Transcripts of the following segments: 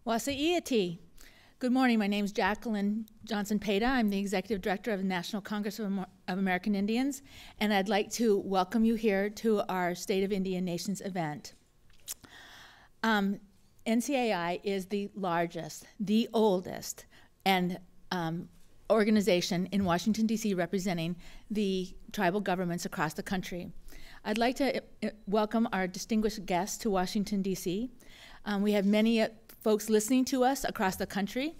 Wasa'iati. Good morning. My name is Jacqueline Johnson-Peta. I'm the Executive Director of the National Congress of American Indians, and I'd like to welcome you here to our State of Indian Nations event. NCAI is the largest, the oldest, and organization in Washington, D.C. representing the tribal governments across the country. I'd like to welcome our distinguished guests to Washington, D.C. We have many folks listening to us across the country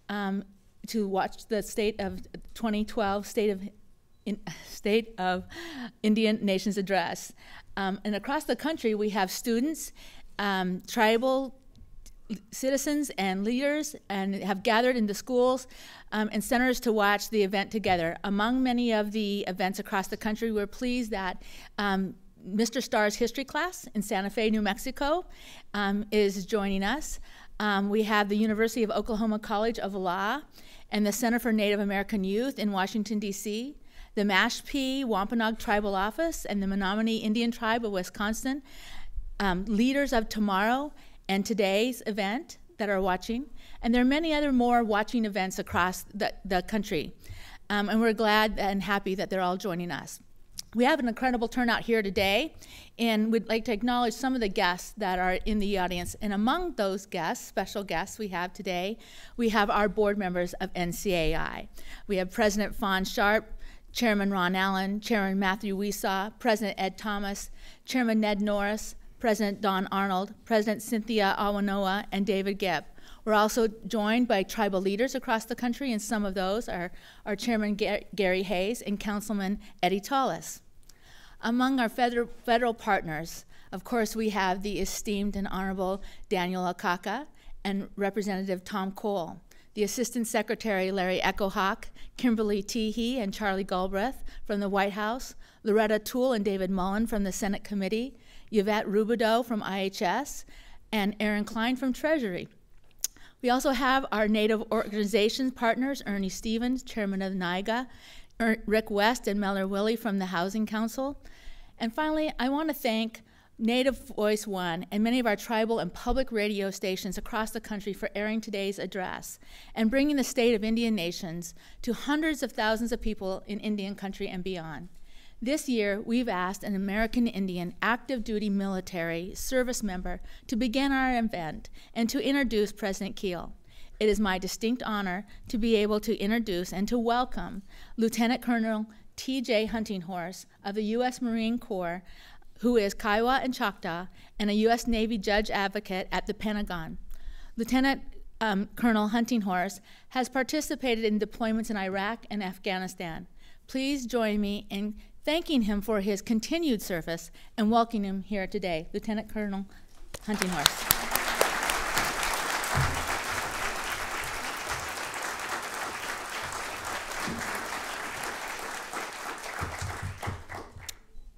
to watch the State of 2012 State of Indian Nations Address. And across the country, we have students, tribal citizens and leaders, and have gathered in the schools and centers to watch the event together. Among many of the events across the country, we're pleased that Mr. Starr's history class in Santa Fe, New Mexico is joining us. We have the University of Oklahoma College of Law and the Center for Native American Youth in Washington, D.C., the Mashpee Wampanoag Tribal Office and the Menominee Indian Tribe of Wisconsin, leaders of tomorrow and today's event that are watching, and there are many other more watching events across the country. And we're glad and happy that they're all joining us. We have an incredible turnout here today, and we'd like to acknowledge some of the guests that are in the audience. And among those guests, special guests we have today, we have our board members of NCAI. We have President Fawn Sharp, Chairman Ron Allen, Chairman Matthew Weesaw, President Ed Thomas, Chairman Ned Norris, President Don Arnold, President Cynthia Awanoa, and David Gibb. We're also joined by tribal leaders across the country, and some of those are our Chairman Gary Hayes and Councilman Eddie Tallis. Among our federal partners, of course, we have the esteemed and honorable Daniel Akaka and Representative Tom Cole, the Assistant Secretary Larry Echohawk, Kimberly Teehee and Charlie Galbraith from the White House, Loretta Toole and David Mullen from the Senate Committee, Yvette Rubidoux from IHS, and Aaron Klein from Treasury. We also have our Native organizations partners, Ernie Stevens, Chairman of NIGA, Rick West and Mellor Willie from the Housing Council. And finally, I want to thank Native Voice One and many of our tribal and public radio stations across the country for airing today's address and bringing the State of Indian Nations to hundreds of thousands of people in Indian country and beyond. This year, we've asked an American Indian active duty military service member to begin our event and to introduce President Keel. It is my distinct honor to be able to introduce and to welcome Lieutenant Colonel T.J. Huntinghorse of the U.S. Marine Corps, who is Kiowa and Choctaw and a U.S. Navy judge advocate at the Pentagon. Lieutenant Colonel Huntinghorse has participated in deployments in Iraq and Afghanistan. Please join me in thanking him for his continued service and welcoming him here today. Lieutenant Colonel Huntinghorse.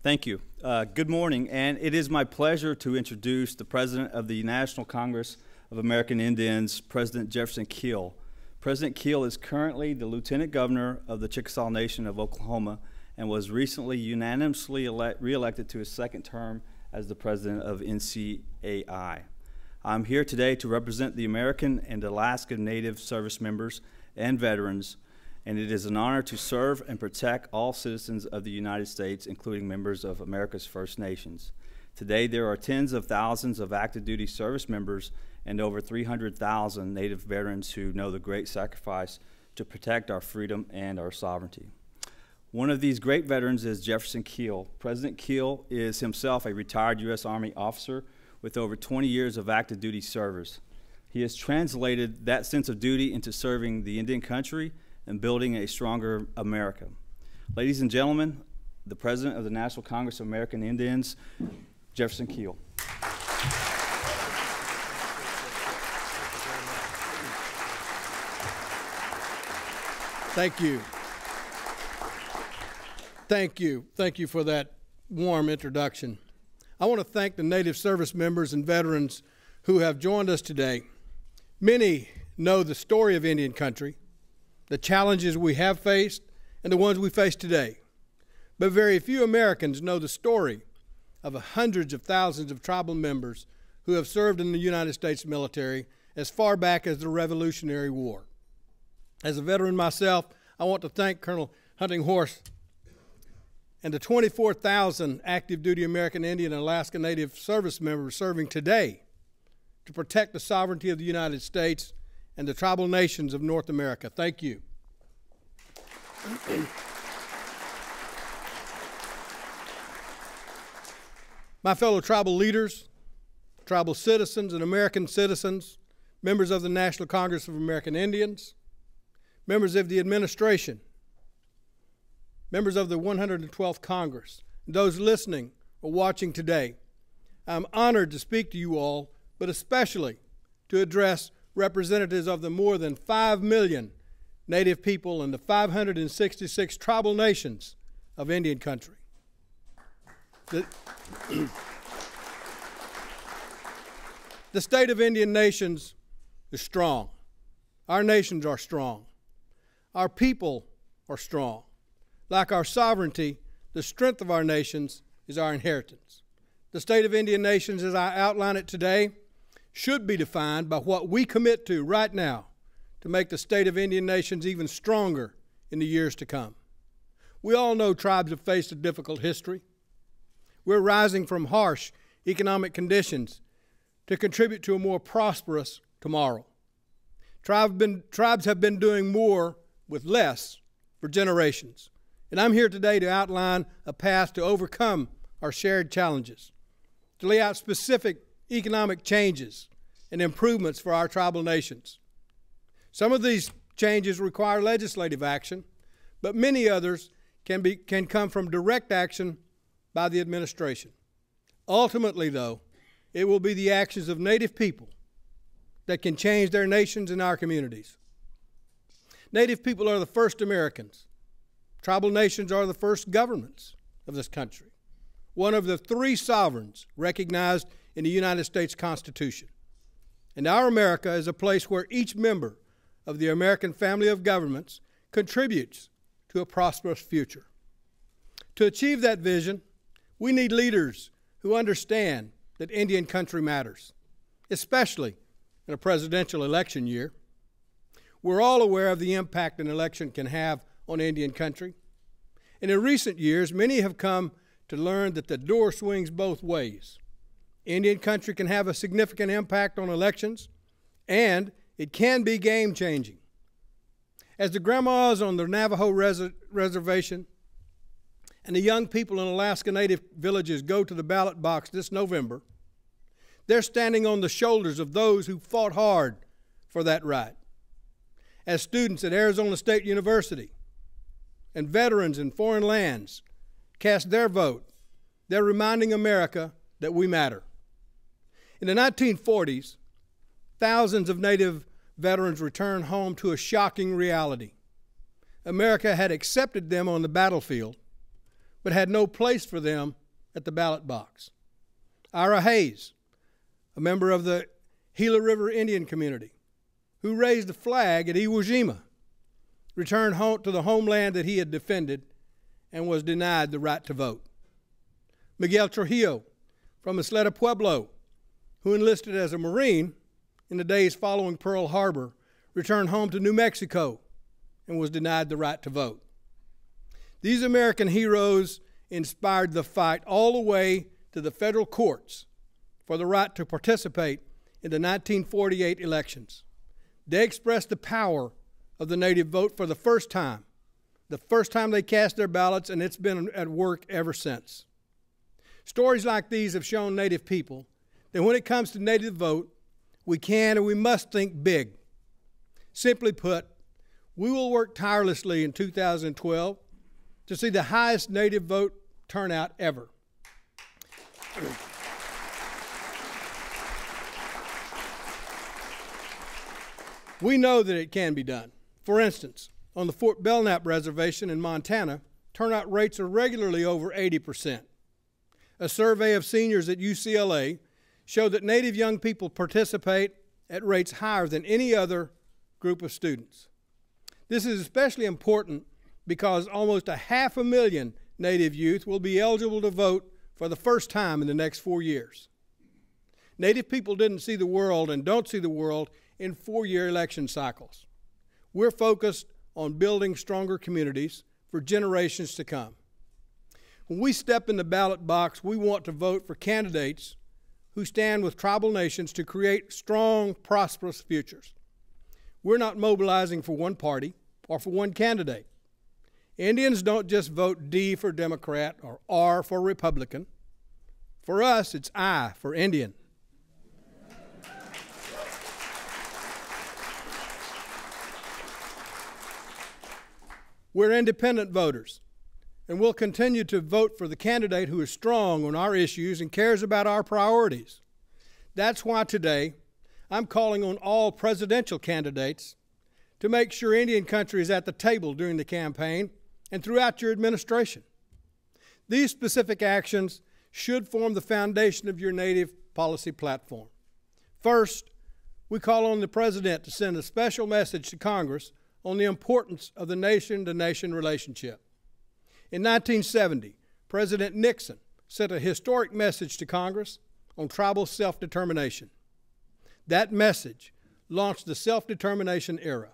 Thank you. Good morning, and it is my pleasure to introduce the President of the National Congress of American Indians, President Jefferson Keel. President Keel is currently the Lieutenant Governor of the Chickasaw Nation of Oklahoma and was recently unanimously re-elected to his second term as the President of NCAI. I'm here today to represent the American and Alaska Native service members and veterans, and it is an honor to serve and protect all citizens of the United States, including members of America's First Nations. Today, there are tens of thousands of active duty service members and over 300,000 Native veterans who know the great sacrifice to protect our freedom and our sovereignty. One of these great veterans is Jefferson Keel. President Keel is himself a retired U.S. Army officer with over 20 years of active duty service. He has translated that sense of duty into serving the Indian country and building a stronger America. Ladies and gentlemen, the President of the National Congress of American Indians, Jefferson Keel. Thank you. Thank you. Thank you for that warm introduction. I want to thank the Native service members and veterans who have joined us today. Many know the story of Indian country, the challenges we have faced, and the ones we face today. But very few Americans know the story of hundreds of thousands of tribal members who have served in the United States military as far back as the Revolutionary War. As a veteran myself, I want to thank Colonel Hunting Horse and the 24,000 active duty American Indian and Alaska Native service members serving today to protect the sovereignty of the United States and the tribal nations of North America. Thank you. My fellow tribal leaders, tribal citizens and American citizens, members of the National Congress of American Indians, members of the administration, members of the 112th Congress, and those listening or watching today, I'm honored to speak to you all, but especially to address representatives of the more than 5 million Native people and the 566 tribal nations of Indian country. The state of Indian nations is strong. Our nations are strong. Our people are strong. Like our sovereignty, the strength of our nations is our inheritance. The state of Indian nations, as I outline it today, should be defined by what we commit to right now to make the state of Indian nations even stronger in the years to come. We all know tribes have faced a difficult history. We're rising from harsh economic conditions to contribute to a more prosperous tomorrow. Tribes have been doing more with less for generations. And I'm here today to outline a path to overcome our shared challenges, to lay out specific economic changes and improvements for our tribal nations. Some of these changes require legislative action, but many others can come from direct action by the administration. Ultimately, though, it will be the actions of Native people that can change their nations and our communities. Native people are the first Americans. Tribal nations are the first governments of this country, one of the 3 sovereigns recognized in the United States Constitution. And our America is a place where each member of the American family of governments contributes to a prosperous future. To achieve that vision, we need leaders who understand that Indian country matters, especially in a presidential election year. We're all aware of the impact an election can have on Indian country. And in recent years, many have come to learn that the door swings both ways. Indian country can have a significant impact on elections, and it can be game-changing. As the grandmas on the Navajo reservation and the young people in Alaska Native villages go to the ballot box this November, they're standing on the shoulders of those who fought hard for that right. As students at Arizona State University and veterans in foreign lands cast their vote, they're reminding America that we matter. In the 1940s, thousands of Native veterans returned home to a shocking reality. America had accepted them on the battlefield, but had no place for them at the ballot box. Ira Hayes, a member of the Gila River Indian community, who raised the flag at Iwo Jima, returned home to the homeland that he had defended and was denied the right to vote. Miguel Trujillo from Isleta Pueblo, who enlisted as a Marine in the days following Pearl Harbor, returned home to New Mexico and was denied the right to vote. These American heroes inspired the fight all the way to the federal courts for the right to participate in the 1948 elections. They expressed the power of the Native vote for the first time they cast their ballots, and it's been at work ever since. Stories like these have shown Native people that when it comes to Native vote, we can and we must think big. Simply put, we will work tirelessly in 2012 to see the highest Native vote turnout ever. We know that it can be done. For instance, on the Fort Belknap Reservation in Montana, turnout rates are regularly over 80%. A survey of seniors at UCLA showed that Native young people participate at rates higher than any other group of students. This is especially important because almost 500,000 Native youth will be eligible to vote for the first time in the next 4 years. Native people didn't see the world and don't see the world in four-year election cycles. We're focused on building stronger communities for generations to come. When we step in the ballot box, we want to vote for candidates who stand with tribal nations to create strong, prosperous futures. We're not mobilizing for one party or for one candidate. Indians don't just vote D for Democrat or R for Republican. For us, it's I for Indian. We're independent voters, and we'll continue to vote for the candidate who is strong on our issues and cares about our priorities. That's why today I'm calling on all presidential candidates to make sure Indian country is at the table during the campaign and throughout your administration. These specific actions should form the foundation of your Native policy platform. First, we call on the President to send a special message to Congress on the importance of the nation-to-nation relationship. In 1970, President Nixon sent a historic message to Congress on tribal self-determination. That message launched the self-determination era,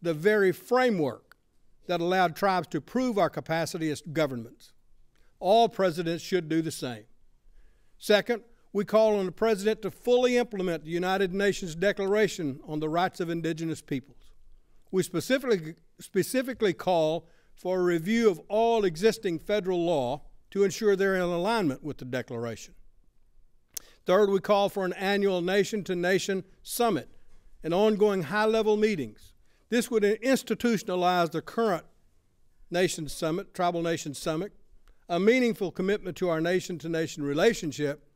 the very framework that allowed tribes to prove our capacity as governments. All presidents should do the same. Second, we call on the President to fully implement the United Nations Declaration on the Rights of Indigenous Peoples. We specifically call for a review of all existing federal law to ensure they're in alignment with the Declaration. Third, we call for an annual nation-to-nation summit and ongoing high-level meetings. This would institutionalize the current Nation Summit, Tribal Nation Summit, a meaningful commitment to our nation-to-nation relationship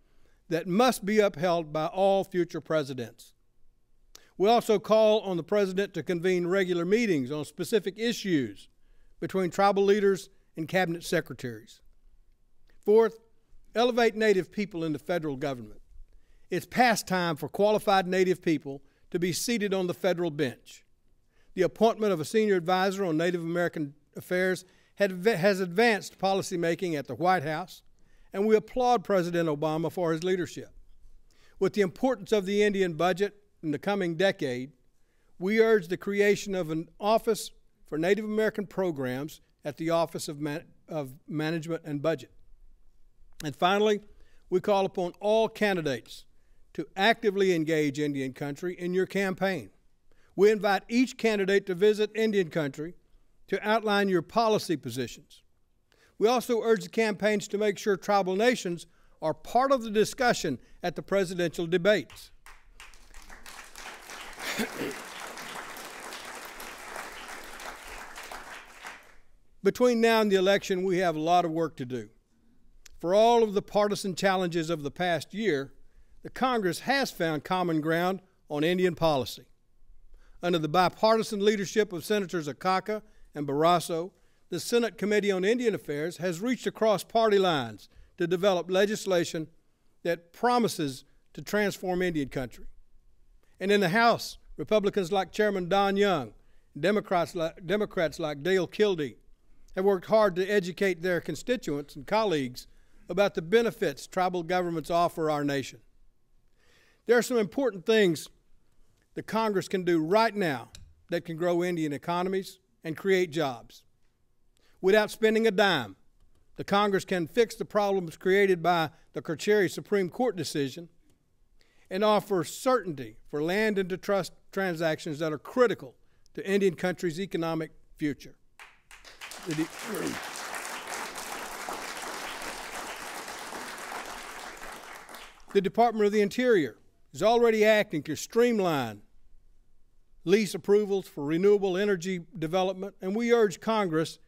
that must be upheld by all future presidents. We also call on the President to convene regular meetings on specific issues between tribal leaders and cabinet secretaries. Fourth, elevate Native people in the federal government. It's past time for qualified Native people to be seated on the federal bench. The appointment of a senior advisor on Native American affairs has advanced policymaking at the White House, and we applaud President Obama for his leadership. With the importance of the Indian budget in the coming decade, we urge the creation of an Office for Native American Programs at the Office of Management and Budget. And finally, we call upon all candidates to actively engage Indian country in your campaign. We invite each candidate to visit Indian country to outline your policy positions. We also urge the campaigns to make sure tribal nations are part of the discussion at the presidential debates. Between now and the election, we have a lot of work to do. For all of the partisan challenges of the past year, the Congress has found common ground on Indian policy. Under the bipartisan leadership of Senators Akaka and Barrasso, the Senate Committee on Indian Affairs has reached across party lines to develop legislation that promises to transform Indian country. And in the House, Republicans like Chairman Don Young, Democrats like Dale Kildee have worked hard to educate their constituents and colleagues about the benefits tribal governments offer our nation. There are some important things the Congress can do right now that can grow Indian economies and create jobs. Without spending a dime, the Congress can fix the problems created by the Carcieri Supreme Court decision and offer certainty for land and trust transactions that are critical to Indian country's economic future. The Department of the Interior is already acting to streamline lease approvals for renewable energy development, and we urge Congress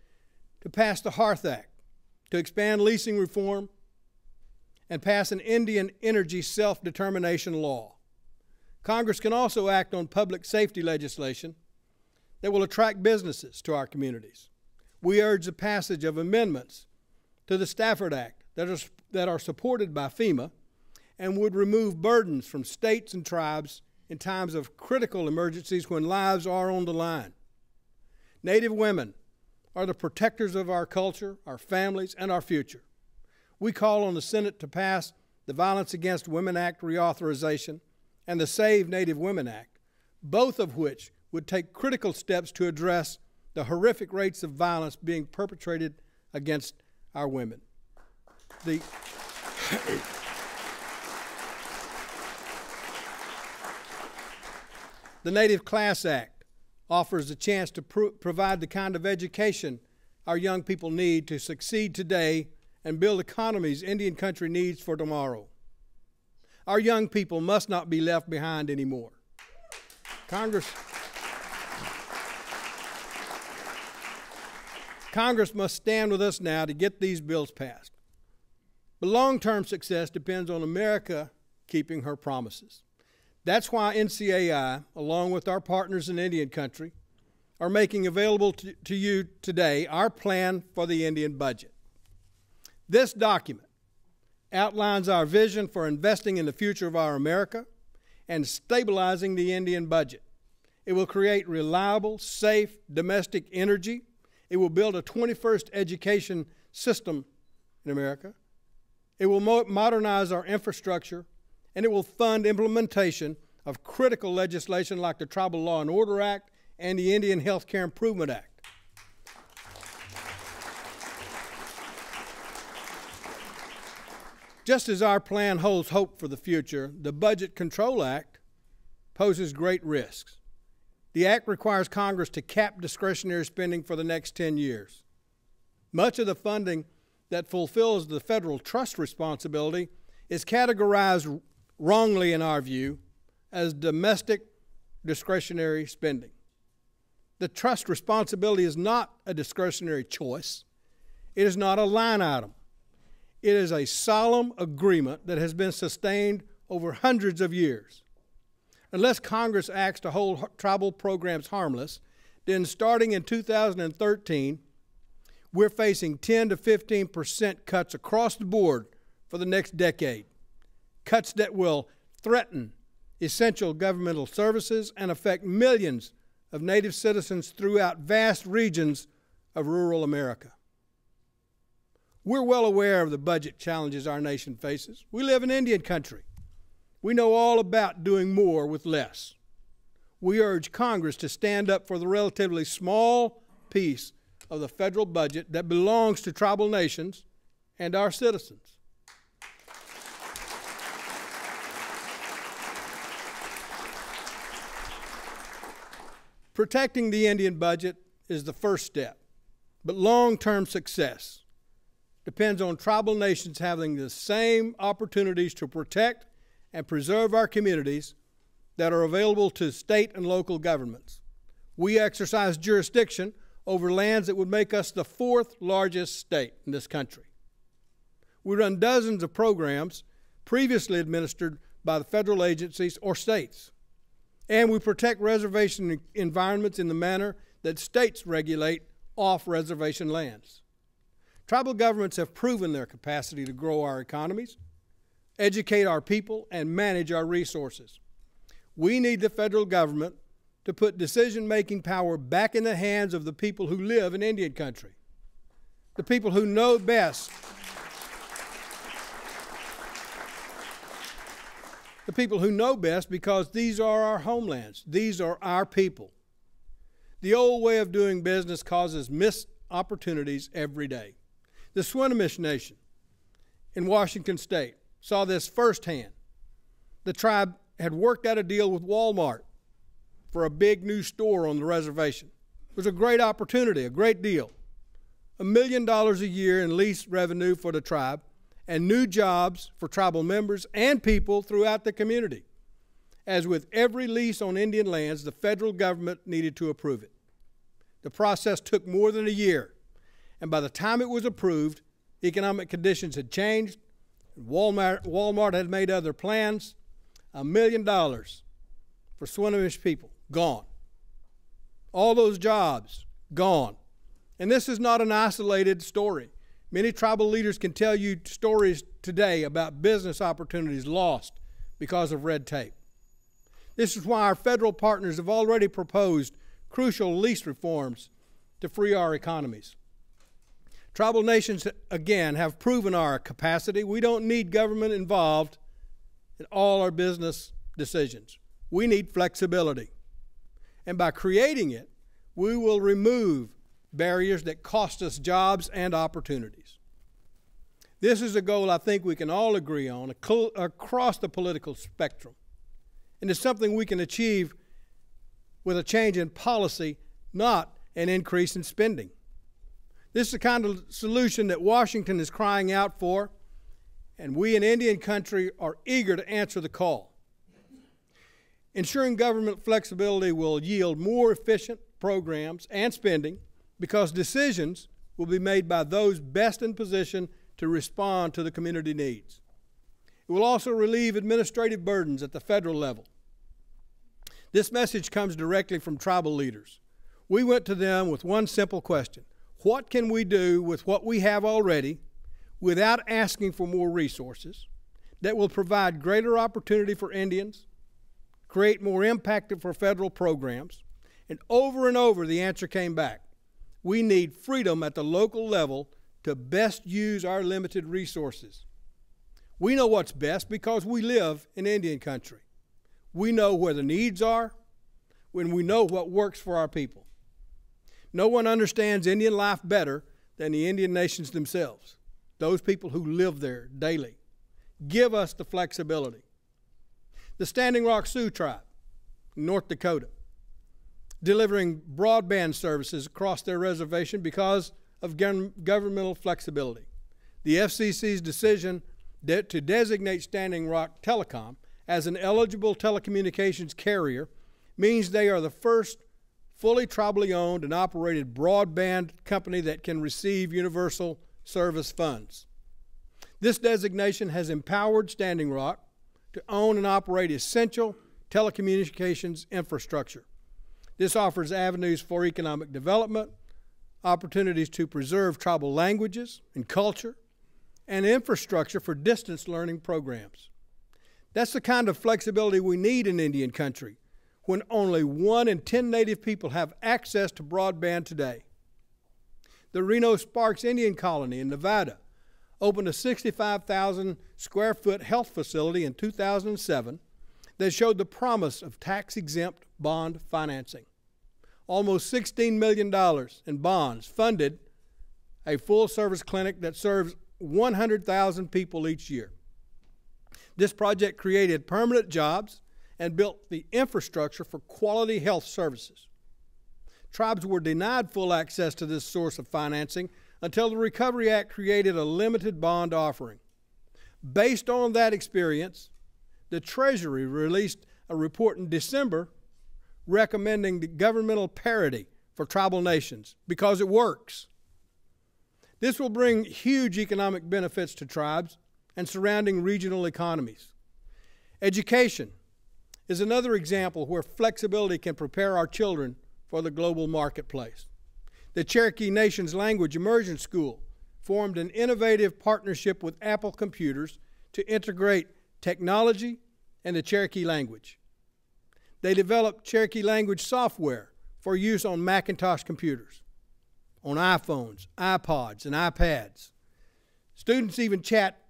to pass the Hearth Act to expand leasing reform and pass an Indian energy self-determination law. Congress can also act on public safety legislation that will attract businesses to our communities. We urge the passage of amendments to the Stafford Act that are supported by FEMA and would remove burdens from states and tribes in times of critical emergencies when lives are on the line. Native women are the protectors of our culture, our families, and our future. We call on the Senate to pass the Violence Against Women Act reauthorization, and the Save Native Women Act, both of which would take critical steps to address the horrific rates of violence being perpetrated against our women. The Native Class Act offers a chance to provide the kind of education our young people need to succeed today and build economies Indian country needs for tomorrow. Our young people must not be left behind anymore. Congress must stand with us now to get these bills passed. But long-term success depends on America keeping her promises. That's why NCAI, along with our partners in Indian country, are making available to you today our plan for the Indian budget. This document outlines our vision for investing in the future of our America and stabilizing the Indian budget. It will create reliable, safe, domestic energy. It will build a 21st education system in America. It will modernize our infrastructure, and it will fund implementation of critical legislation like the Tribal Law and Order Act and the Indian Health Care Improvement Act. Just as our plan holds hope for the future, the Budget Control Act poses great risks. The act requires Congress to cap discretionary spending for the next 10 years. Much of the funding that fulfills the federal trust responsibility is categorized wrongly, in our view, as domestic discretionary spending. The trust responsibility is not a discretionary choice. It is not a line item. It is a solemn agreement that has been sustained over hundreds of years. Unless Congress acts to hold tribal programs harmless, then starting in 2013, we're facing 10 to 15% cuts across the board for the next decade, cuts that will threaten essential governmental services and affect millions of Native citizens throughout vast regions of rural America. We're well aware of the budget challenges our nation faces. We live in Indian country. We know all about doing more with less. We urge Congress to stand up for the relatively small piece of the federal budget that belongs to tribal nations and our citizens. Protecting the Indian budget is the first step, but long-term success depends on tribal nations having the same opportunities to protect and preserve our communities that are available to state and local governments. We exercise jurisdiction over lands that would make us the fourth largest state in this country. We run dozens of programs previously administered by the federal agencies or states, and we protect reservation environments in the manner that states regulate off-reservation lands. Tribal governments have proven their capacity to grow our economies, educate our people, and manage our resources. We need the federal government to put decision-making power back in the hands of the people who live in Indian country, the people who know best, because these are our homelands. These are our people. The old way of doing business causes missed opportunities every day. The Sioux Nation in Washington State saw this firsthand. The tribe had worked out a deal with Walmart for a big new store on the reservation. It was a great opportunity, a great deal. $1 million a year in lease revenue for the tribe and new jobs for tribal members and people throughout the community. As with every lease on Indian lands, the federal government needed to approve it. The process took more than a year, and by the time it was approved, economic conditions had changed. Walmart had made other plans. $1 million for Swinomish people, gone. All those jobs, gone. And this is not an isolated story. Many tribal leaders can tell you stories today about business opportunities lost because of red tape. This is why our federal partners have already proposed crucial lease reforms to free our economies. Tribal nations, again, have proven our capacity. We don't need government involved in all our business decisions. We need flexibility. And by creating it, we will remove barriers that cost us jobs and opportunities. This is a goal I think we can all agree on across the political spectrum. And it's something we can achieve with a change in policy, not an increase in spending. This is the kind of solution that Washington is crying out for, and we in Indian country are eager to answer the call. Ensuring government flexibility will yield more efficient programs and spending because decisions will be made by those best in position to respond to the community needs. It will also relieve administrative burdens at the federal level. This message comes directly from tribal leaders. We went to them with one simple question: what can we do with what we have already without asking for more resources that will provide greater opportunity for Indians, create more impact for federal programs? And over the answer came back: we need freedom at the local level to best use our limited resources. We know what's best because we live in Indian country. We know where the needs are, when we know what works for our people. No one understands Indian life better than the Indian nations themselves, those people who live there daily. Give us the flexibility. The Standing Rock Sioux tribe, North Dakota, delivering broadband services across their reservation because of governmental flexibility. The FCC's decision to designate Standing Rock Telecom as an eligible telecommunications carrier means they are the first fully tribally owned and operated broadband company that can receive universal service funds. This designation has empowered Standing Rock to own and operate essential telecommunications infrastructure. This offers avenues for economic development, opportunities to preserve tribal languages and culture, and infrastructure for distance learning programs. That's the kind of flexibility we need in Indian country, when only 1 in 10 Native people have access to broadband today. The Reno Sparks Indian Colony in Nevada opened a 65,000 square foot health facility in 2007 that showed the promise of tax-exempt bond financing. Almost $16 million in bonds funded a full-service clinic that serves 100,000 people each year. This project created permanent jobs and built the infrastructure for quality health services. Tribes were denied full access to this source of financing until the Recovery Act created a limited bond offering. Based on that experience, the Treasury released a report in December recommending the governmental parity for tribal nations because it works. This will bring huge economic benefits to tribes and surrounding regional economies. Education is another example where flexibility can prepare our children for the global marketplace. The Cherokee Nation's Language Immersion School formed an innovative partnership with Apple Computers to integrate technology and the Cherokee language. They developed Cherokee language software for use on Macintosh computers, on iPhones, iPods, and iPads. Students even chat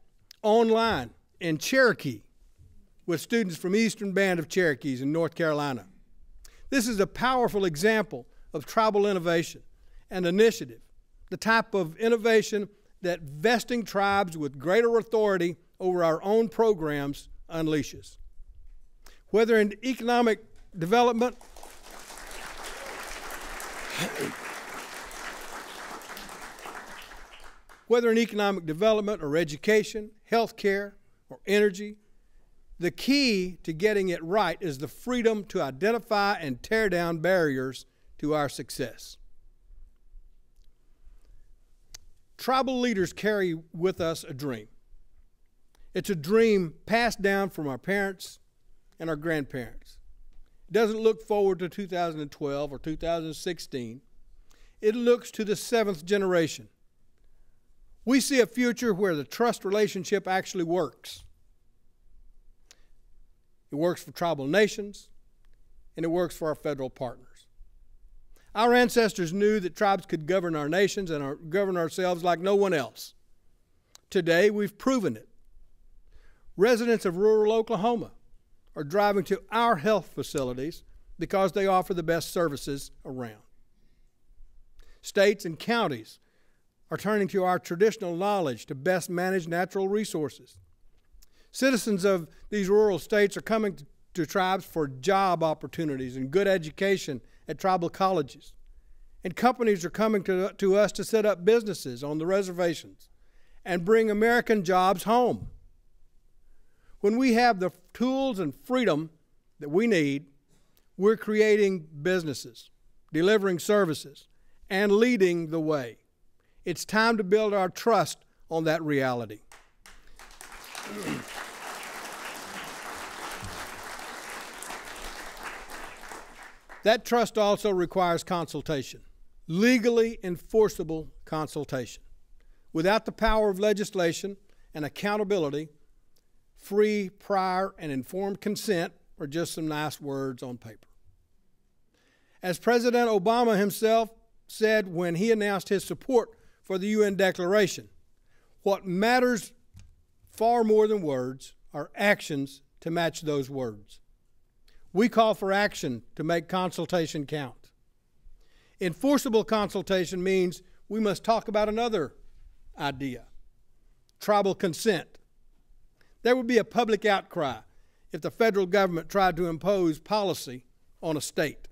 online in Cherokee with students from Eastern Band of Cherokees in North Carolina. This is a powerful example of tribal innovation and initiative, the type of innovation that vesting tribes with greater authority over our own programs unleashes. Whether in economic development or education, healthcare, or energy, the key to getting it right is the freedom to identify and tear down barriers to our success. Tribal leaders carry with us a dream. It's a dream passed down from our parents and our grandparents. It doesn't look forward to 2012 or 2016. It looks to the 7th generation. We see a future where the trust relationship actually works. It works for tribal nations, and it works for our federal partners. Our ancestors knew that tribes could govern our nations and govern ourselves like no one else. Today, we've proven it. Residents of rural Oklahoma are driving to our health facilities because they offer the best services around. States and counties are turning to our traditional knowledge to best manage natural resources. Citizens of these rural states are coming to tribes for job opportunities and good education at tribal colleges. And companies are coming to us to set up businesses on the reservations and bring American jobs home. When we have the tools and freedom that we need, we're creating businesses, delivering services, and leading the way. It's time to build our trust on that reality. That trust also requires consultation, legally enforceable consultation. Without the power of legislation and accountability, free, prior, and informed consent are just some nice words on paper. As President Obama himself said when he announced his support for the UN Declaration, what matters far more than words are actions to match those words. We call for action to make consultation count. Enforceable consultation means we must talk about another idea, tribal consent. There would be a public outcry if the federal government tried to impose policy on a state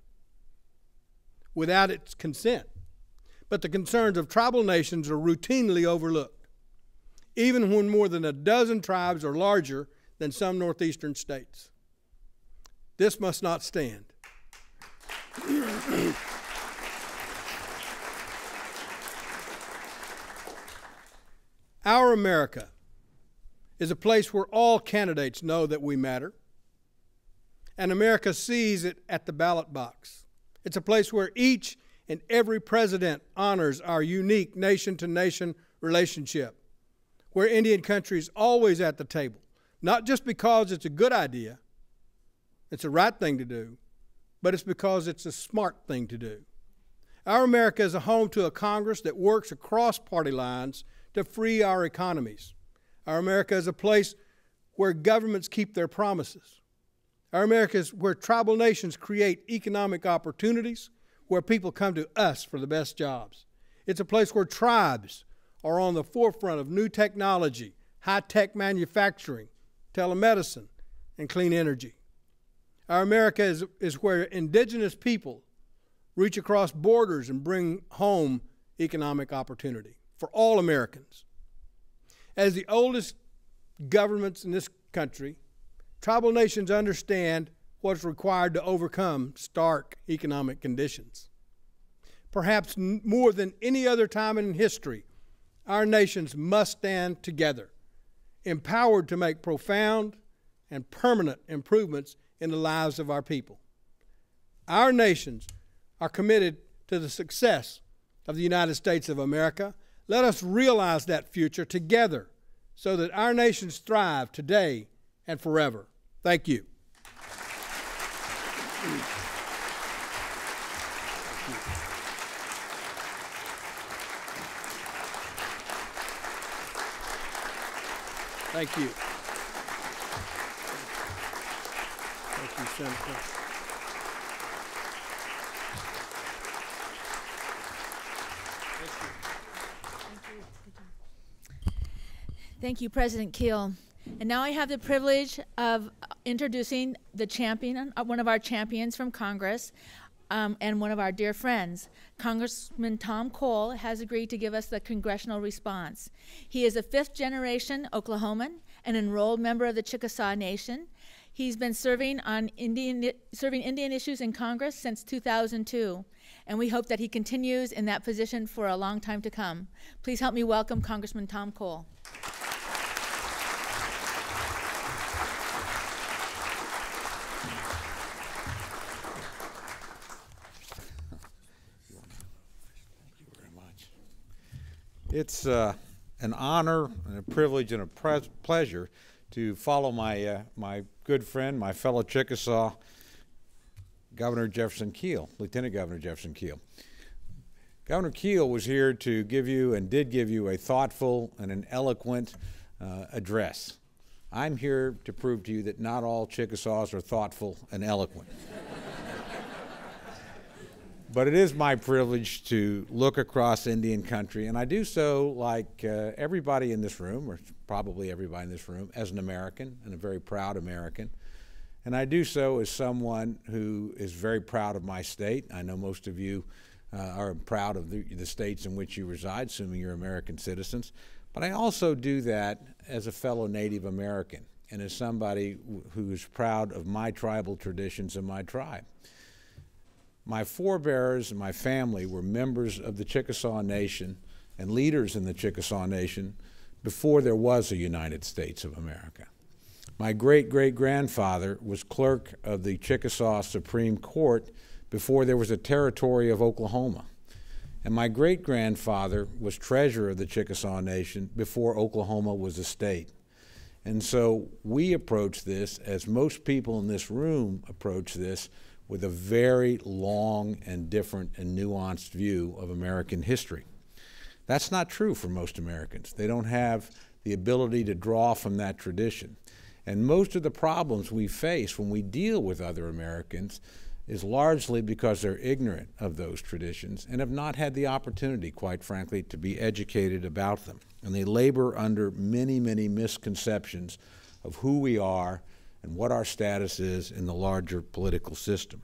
without its consent. But the concerns of tribal nations are routinely overlooked, even when more than a dozen tribes are larger than some northeastern states. This must not stand. Our America is a place where all candidates know that we matter, and America sees it at the ballot box. It's a place where each and every president honors our unique nation-to-nation relationship, where Indian country is always at the table, not just because it's a good idea, it's the right thing to do, but it's because it's a smart thing to do. Our America is a home to a Congress that works across party lines to free our economies. Our America is a place where governments keep their promises. Our America is where tribal nations create economic opportunities, where people come to us for the best jobs. It's a place where tribes are on the forefront of new technology, high-tech manufacturing, telemedicine, and clean energy. Our America is where indigenous people reach across borders and bring home economic opportunity for all Americans. As the oldest governments in this country, tribal nations understand what's required to overcome stark economic conditions. Perhaps more than any other time in history, our nations must stand together, empowered to make profound and permanent improvements in the lives of our people. Our nations are committed to the success of the United States of America. Let us realize that future together so that our nations thrive today and forever. Thank you. Thank you. Thank you, Senator. Thank you, President Keel. And now I have the privilege of introducing the champion, one of our champions from Congress, and one of our dear friends. Congressman Tom Cole has agreed to give us the congressional response. He is a fifth-generation Oklahoman, an enrolled member of the Chickasaw Nation. He's been serving Indian issues in Congress since 2002, and we hope that he continues in that position for a long time to come. Please help me welcome Congressman Tom Cole. It's an honor and a privilege and a pleasure to follow my good friend, my fellow Chickasaw, Governor Jefferson Keel, Lieutenant Governor Jefferson Keel. Governor Keel was here to give you and did give you a thoughtful and an eloquent address. I'm here to prove to you that not all Chickasaws are thoughtful and eloquent. But it is my privilege to look across Indian country, and I do so like everybody in this room, or probably everybody in this room, as an American, and a very proud American. And I do so as someone who is very proud of my state. I know most of you are proud of the states in which you reside, assuming you're American citizens. But I also do that as a fellow Native American and as somebody who is proud of my tribal traditions and my tribe. My forebears and my family were members of the Chickasaw Nation and leaders in the Chickasaw Nation before there was a United States of America. My great-great-grandfather was clerk of the Chickasaw Supreme Court before there was a territory of Oklahoma. And my great-grandfather was treasurer of the Chickasaw Nation before Oklahoma was a state. And so we approach this, as most people in this room approach this, with a very long and different and nuanced view of American history. That's not true for most Americans. They don't have the ability to draw from that tradition. And most of the problems we face when we deal with other Americans is largely because they're ignorant of those traditions and have not had the opportunity, quite frankly, to be educated about them. And they labor under many, many misconceptions of who we are and what our status is in the larger political system.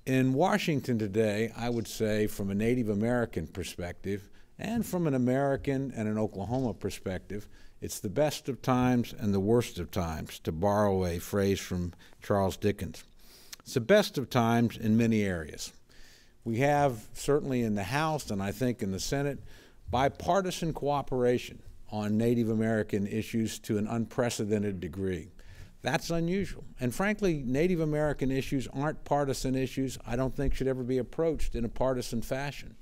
In Washington today, I would say from a Native American perspective and from an American and an Oklahoma perspective, it's the best of times and the worst of times, to borrow a phrase from Charles Dickens. It's the best of times in many areas. We have, certainly in the House and I think in the Senate, bipartisan cooperation on Native American issues to an unprecedented degree. That's unusual. And frankly, Native American issues aren't partisan issues. I don't think should ever be approached in a partisan fashion.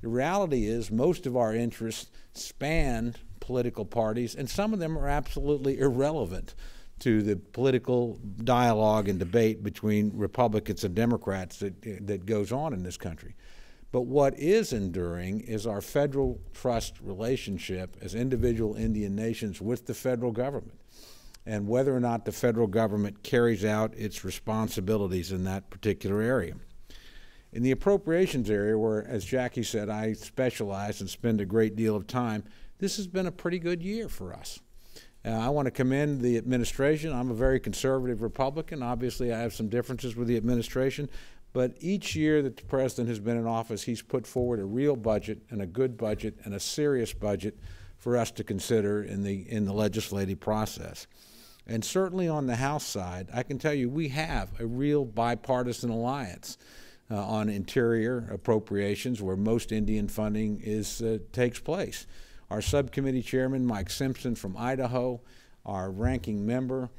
The reality is most of our interests span political parties, and some of them are absolutely irrelevant to the political dialogue and debate between Republicans and Democrats that goes on in this country. But what is enduring is our federal trust relationship as individual Indian nations with the federal government, and whether or not the federal government carries out its responsibilities in that particular area. In the appropriations area, where, as Jackie said, I specialize and spend a great deal of time, this has been a pretty good year for us. I want to commend the administration. I'm a very conservative Republican. Obviously, I have some differences with the administration, but each year that the president has been in office, he's put forward a real budget and a good budget and a serious budget for us to consider in the legislative process. And certainly on the House side, I can tell you we have a real bipartisan alliance on interior appropriations where most Indian funding takes place. Our subcommittee chairman, Mike Simpson from Idaho, our ranking member,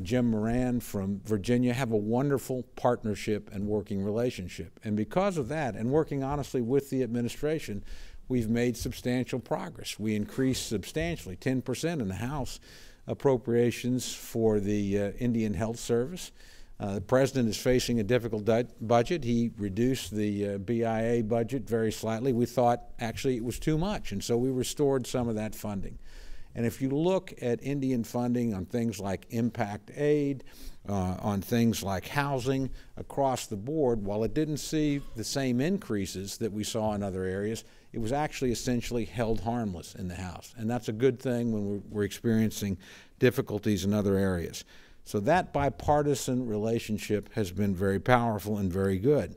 Jim Moran from Virginia, have a wonderful partnership and working relationship. And because of that, and working honestly with the administration, we've made substantial progress. We increased substantially, 10% in the House, appropriations for the Indian Health Service. The president is facing a difficult budget. He reduced the BIA budget very slightly. We thought actually it was too much, and so we restored some of that funding. And if you look at Indian funding on things like impact aid, on things like housing across the board, while it didn't see the same increases that we saw in other areas, it was actually essentially held harmless in the House. And that's a good thing when we're experiencing difficulties in other areas. So that bipartisan relationship has been very powerful and very good.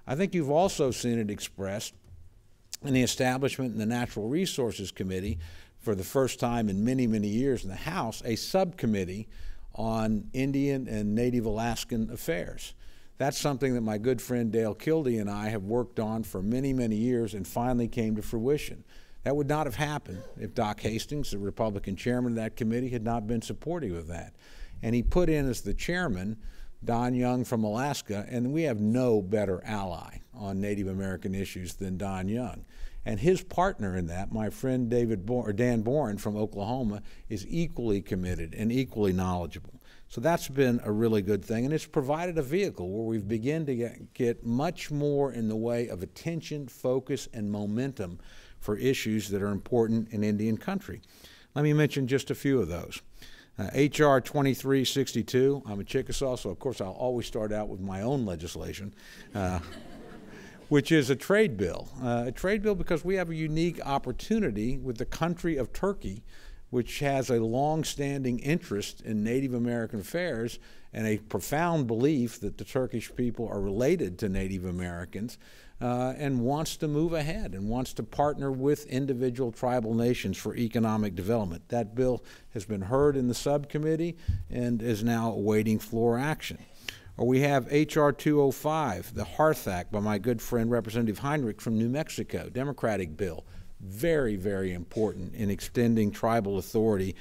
I think you've also seen it expressed in the establishment in the Natural Resources Committee, for the first time in many, many years in the House, a subcommittee on Indian and Native Alaskan affairs. That's something that my good friend Dale Kildee and I have worked on for many, many years and finally came to fruition. That would not have happened if Doc Hastings, the Republican chairman of that committee, had not been supportive of that. And he put in as the chairman Don Young from Alaska, and we have no better ally on Native American issues than Don Young. And his partner in that, my friend Dan Boren from Oklahoma, is equally committed and equally knowledgeable. So that's been a really good thing, and it's provided a vehicle where we've begun to get much more in the way of attention, focus, and momentum for issues that are important in Indian country. Let me mention just a few of those. H.R. 2362, I'm a Chickasaw, so of course I'll always start out with my own legislation, which is a trade bill. A trade bill because we have a unique opportunity with the country of Turkey, which has a long-standing interest in Native American affairs and a profound belief that the Turkish people are related to Native Americans, and wants to move ahead and wants to partner with individual tribal nations for economic development. That bill has been heard in the subcommittee and is now awaiting floor action. Or we have H.R. 205, the Hearth Act by my good friend Representative Heinrich from New Mexico, Democratic bill. Very, very important in extending tribal authority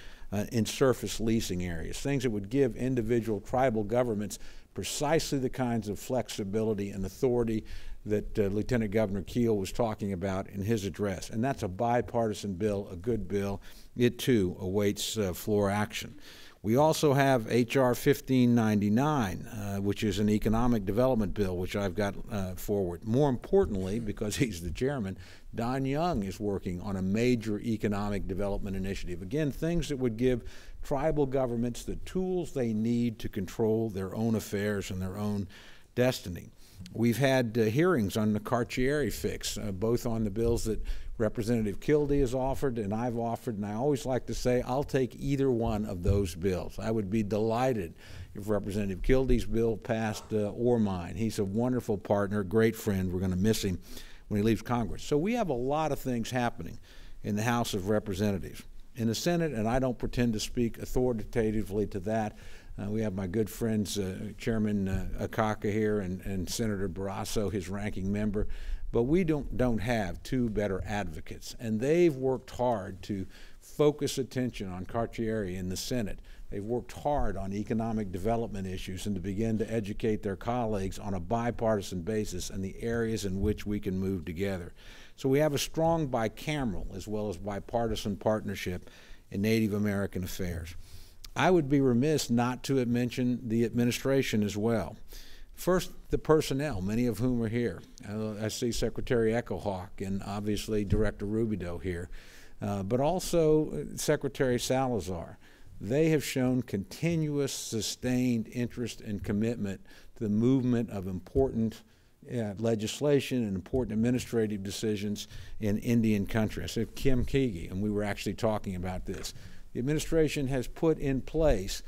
in surface leasing areas, things that would give individual tribal governments precisely the kinds of flexibility and authority that Lieutenant Governor Keel was talking about in his address. And that's a bipartisan bill, a good bill. It too awaits floor action. We also have H.R. 1599, which is an economic development bill, which I've got forward. More importantly, because he's the chairman, Don Young is working on a major economic development initiative. Again, things that would give tribal governments the tools they need to control their own affairs and their own destiny. We've had hearings on the Carcieri fix, both on the bills that Representative Kildee has offered and I've offered, and I always like to say I'll take either one of those bills. I would be delighted if Representative Kildee's bill passed or mine. He's a wonderful partner, great friend. We're going to miss him when he leaves Congress. So we have a lot of things happening in the House of Representatives. In the Senate, and I don't pretend to speak authoritatively to that, we have my good friends, Chairman Akaka here and Senator Barrasso, his ranking member, but we don't have two better advocates. And they've worked hard to focus attention on Carcieri in the Senate. They've worked hard on economic development issues and to begin to educate their colleagues on a bipartisan basis and the areas in which we can move together. So we have a strong bicameral as well as bipartisan partnership in Native American affairs. I would be remiss not to mention the administration as well. First, the personnel, many of whom are here. I see Secretary Echohawk and obviously Director Rubidoux here, but also Secretary Salazar. They have shown continuous, sustained interest and commitment to the movement of important legislation and important administrative decisions in Indian country. I said Kim Keegi, and we were actually talking about this. The administration has put in place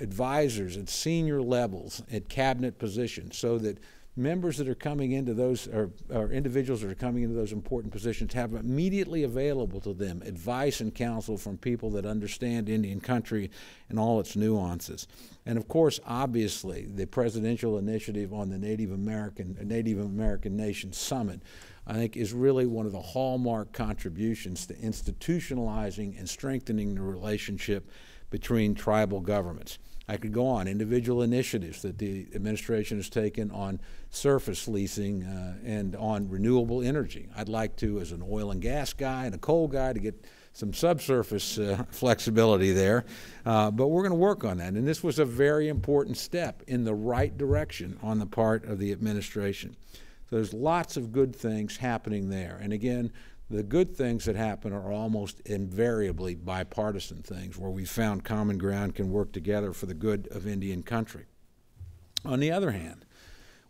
advisors at senior levels at cabinet positions so that members that are coming into those, or individuals that are coming into those important positions have immediately available to them advice and counsel from people that understand Indian country and all its nuances. And of course, obviously, the presidential initiative on the Native American Nation Summit, I think, is really one of the hallmark contributions to institutionalizing and strengthening the relationship between tribal governments. I could go on, individual initiatives that the administration has taken on surface leasing and on renewable energy. I'd like to, as an oil and gas guy and a coal guy, to get some subsurface flexibility there, but we're going to work on that. And this was a very important step in the right direction on the part of the administration. So there's lots of good things happening there. And again, the good things that happen are almost invariably bipartisan things where we found common ground, can work together for the good of Indian country. On the other hand,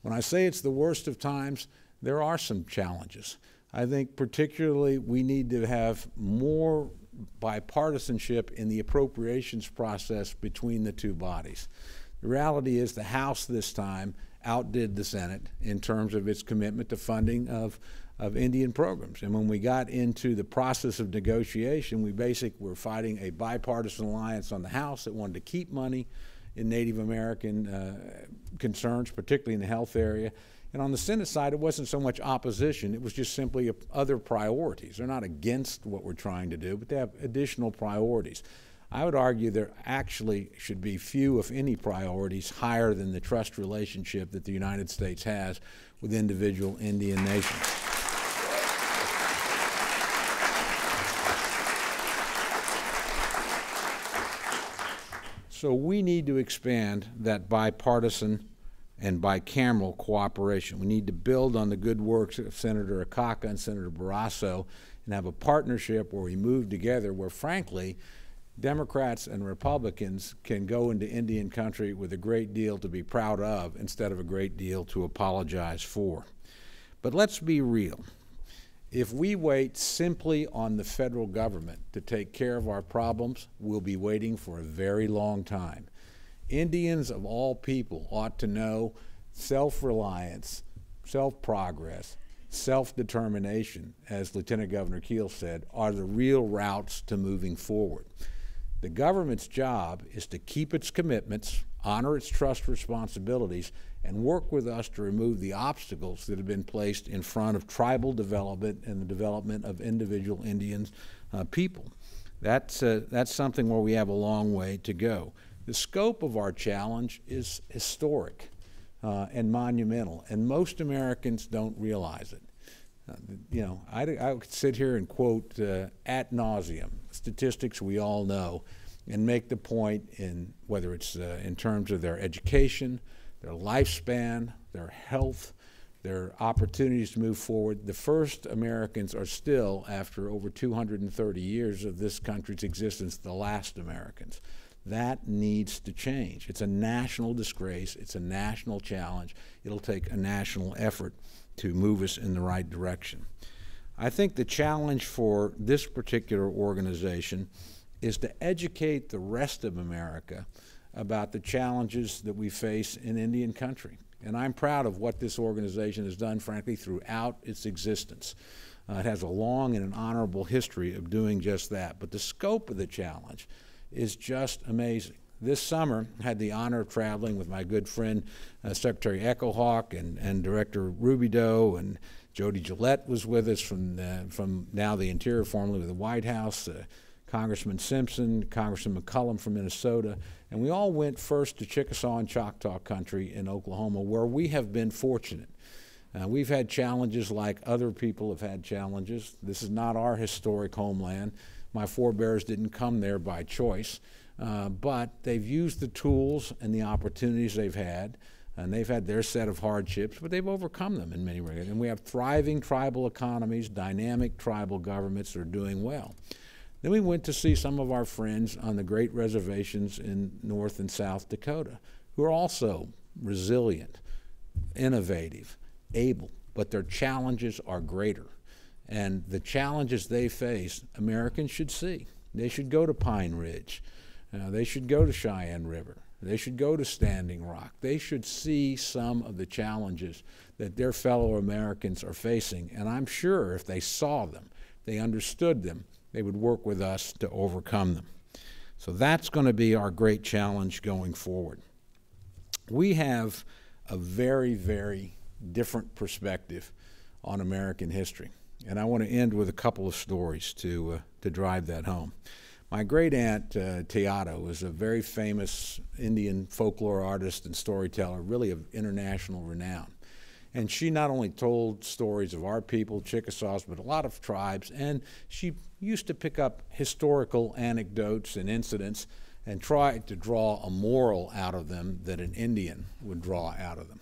when I say it's the worst of times, there are some challenges. I think particularly we need to have more bipartisanship in the appropriations process between the two bodies. The reality is the House this time outdid the Senate in terms of its commitment to funding of Indian programs. And when we got into the process of negotiation, we basically were fighting a bipartisan alliance on the House that wanted to keep money in Native American concerns, particularly in the health area. And on the Senate side, it wasn't so much opposition, it was just simply other priorities. They're not against what we're trying to do, but they have additional priorities. I would argue there actually should be few, if any, priorities higher than the trust relationship that the United States has with individual Indian nations. So we need to expand that bipartisan and bicameral cooperation. We need to build on the good works of Senator Akaka and Senator Barrasso and have a partnership where we move together, where frankly, Democrats and Republicans can go into Indian country with a great deal to be proud of instead of a great deal to apologize for. But let's be real. If we wait simply on the federal government to take care of our problems, we'll be waiting for a very long time. Indians of all people ought to know self-reliance, self-progress, self-determination, as Lieutenant Governor Keel said, are the real routes to moving forward. The government's job is to keep its commitments, honor its trust responsibilities, and work with us to remove the obstacles that have been placed in front of tribal development and the development of individual Indian people. That's something where we have a long way to go. The scope of our challenge is historic and monumental, and most Americans don't realize it. You know, I could sit here and quote ad nauseum statistics we all know and make the point in whether it's in terms of their education, their lifespan, their health, their opportunities to move forward. The first Americans are still, after over 230 years of this country's existence, the last Americans. That needs to change. It's a national disgrace. It's a national challenge. It'll take a national effort to move us in the right direction. I think the challenge for this particular organization is to educate the rest of America about the challenges that we face in Indian country. And I'm proud of what this organization has done, frankly, throughout its existence. It has a long and an honorable history of doing just that. But the scope of the challenge is just amazing. This summer, I had the honor of traveling with my good friend, Secretary Echohawk and Director Rubidoux, and Jody Gillette was with us from now the Interior, formerly with the White House, Congressman Simpson, Congressman McCollum from Minnesota, and we all went first to Chickasaw and Choctaw country in Oklahoma, where we have been fortunate. We've had challenges like other people have had challenges. This is not our historic homeland. My forebears didn't come there by choice, but they've used the tools and the opportunities they've had, and they've had their set of hardships, but they've overcome them in many ways. And we have thriving tribal economies, dynamic tribal governments that are doing well. Then we went to see some of our friends on the great reservations in North and South Dakota, who are also resilient, innovative, able, but their challenges are greater. And the challenges they face, Americans should see. They should go to Pine Ridge. They should go to Cheyenne River. They should go to Standing Rock. They should see some of the challenges that their fellow Americans are facing. And I'm sure if they saw them, they understood them, they would work with us to overcome them. So that's going to be our great challenge going forward. We have a very, very different perspective on American history. And I want to end with a couple of stories to drive that home. My great-aunt, Teato, was a very famous Indian folklore artist and storyteller, really of international renown. And she not only told stories of our people, Chickasaws, but a lot of tribes, and she used to pick up historical anecdotes and incidents and try to draw a moral out of them that an Indian would draw out of them.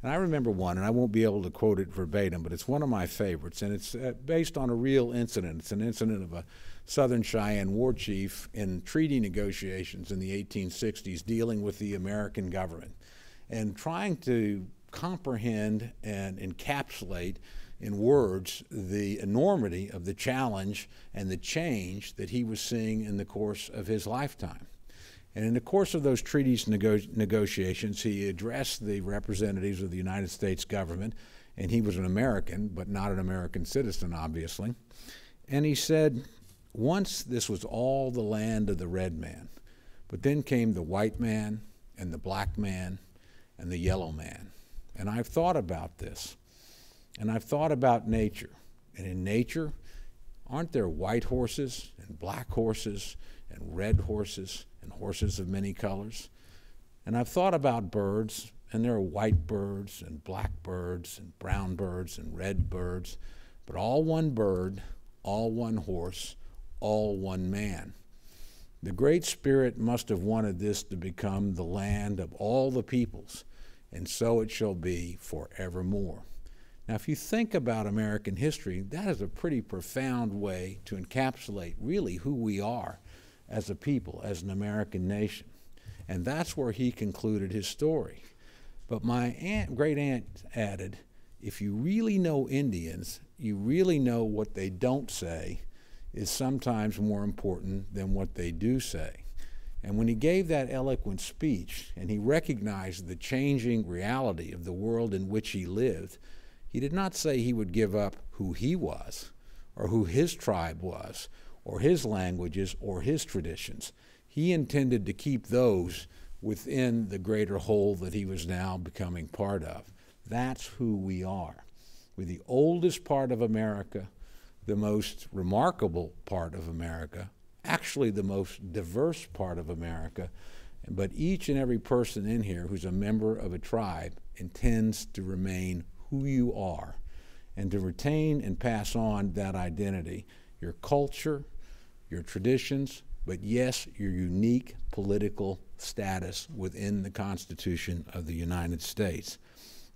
And I remember one, and I won't be able to quote it verbatim, but it's one of my favorites, and it's based on a real incident. It's an incident of a Southern Cheyenne war chief in treaty negotiations in the 1860s dealing with the American government and trying to comprehend and encapsulate in words the enormity of the challenge and the change that he was seeing in the course of his lifetime. And in the course of those treaties negotiations, he addressed the representatives of the United States government, and he was an American, but not an American citizen, obviously. And he said, once this was all the land of the red man, but then came the white man and the black man and the yellow man. And I've thought about this, and I've thought about nature. And in nature, aren't there white horses and black horses and red horses and horses of many colors? And I've thought about birds, and there are white birds and black birds and brown birds and red birds, but all one bird, all one horse, all one man. The Great Spirit must have wanted this to become the land of all the peoples, and so it shall be forevermore. Now, if you think about American history, that is a pretty profound way to encapsulate really who we are as a people, as an American nation. And that's where he concluded his story. But my great aunt added, if you really know Indians, you really know what they don't say is sometimes more important than what they do say. And when he gave that eloquent speech and he recognized the changing reality of the world in which he lived, he did not say he would give up who he was or who his tribe was or his languages or his traditions. He intended to keep those within the greater whole that he was now becoming part of. That's who we are. We're the oldest part of America, the most remarkable part of America, actually the most diverse part of America, but each and every person in here who's a member of a tribe intends to remain who you are and to retain and pass on that identity, your culture, your traditions, but yes, your unique political status within the Constitution of the United States.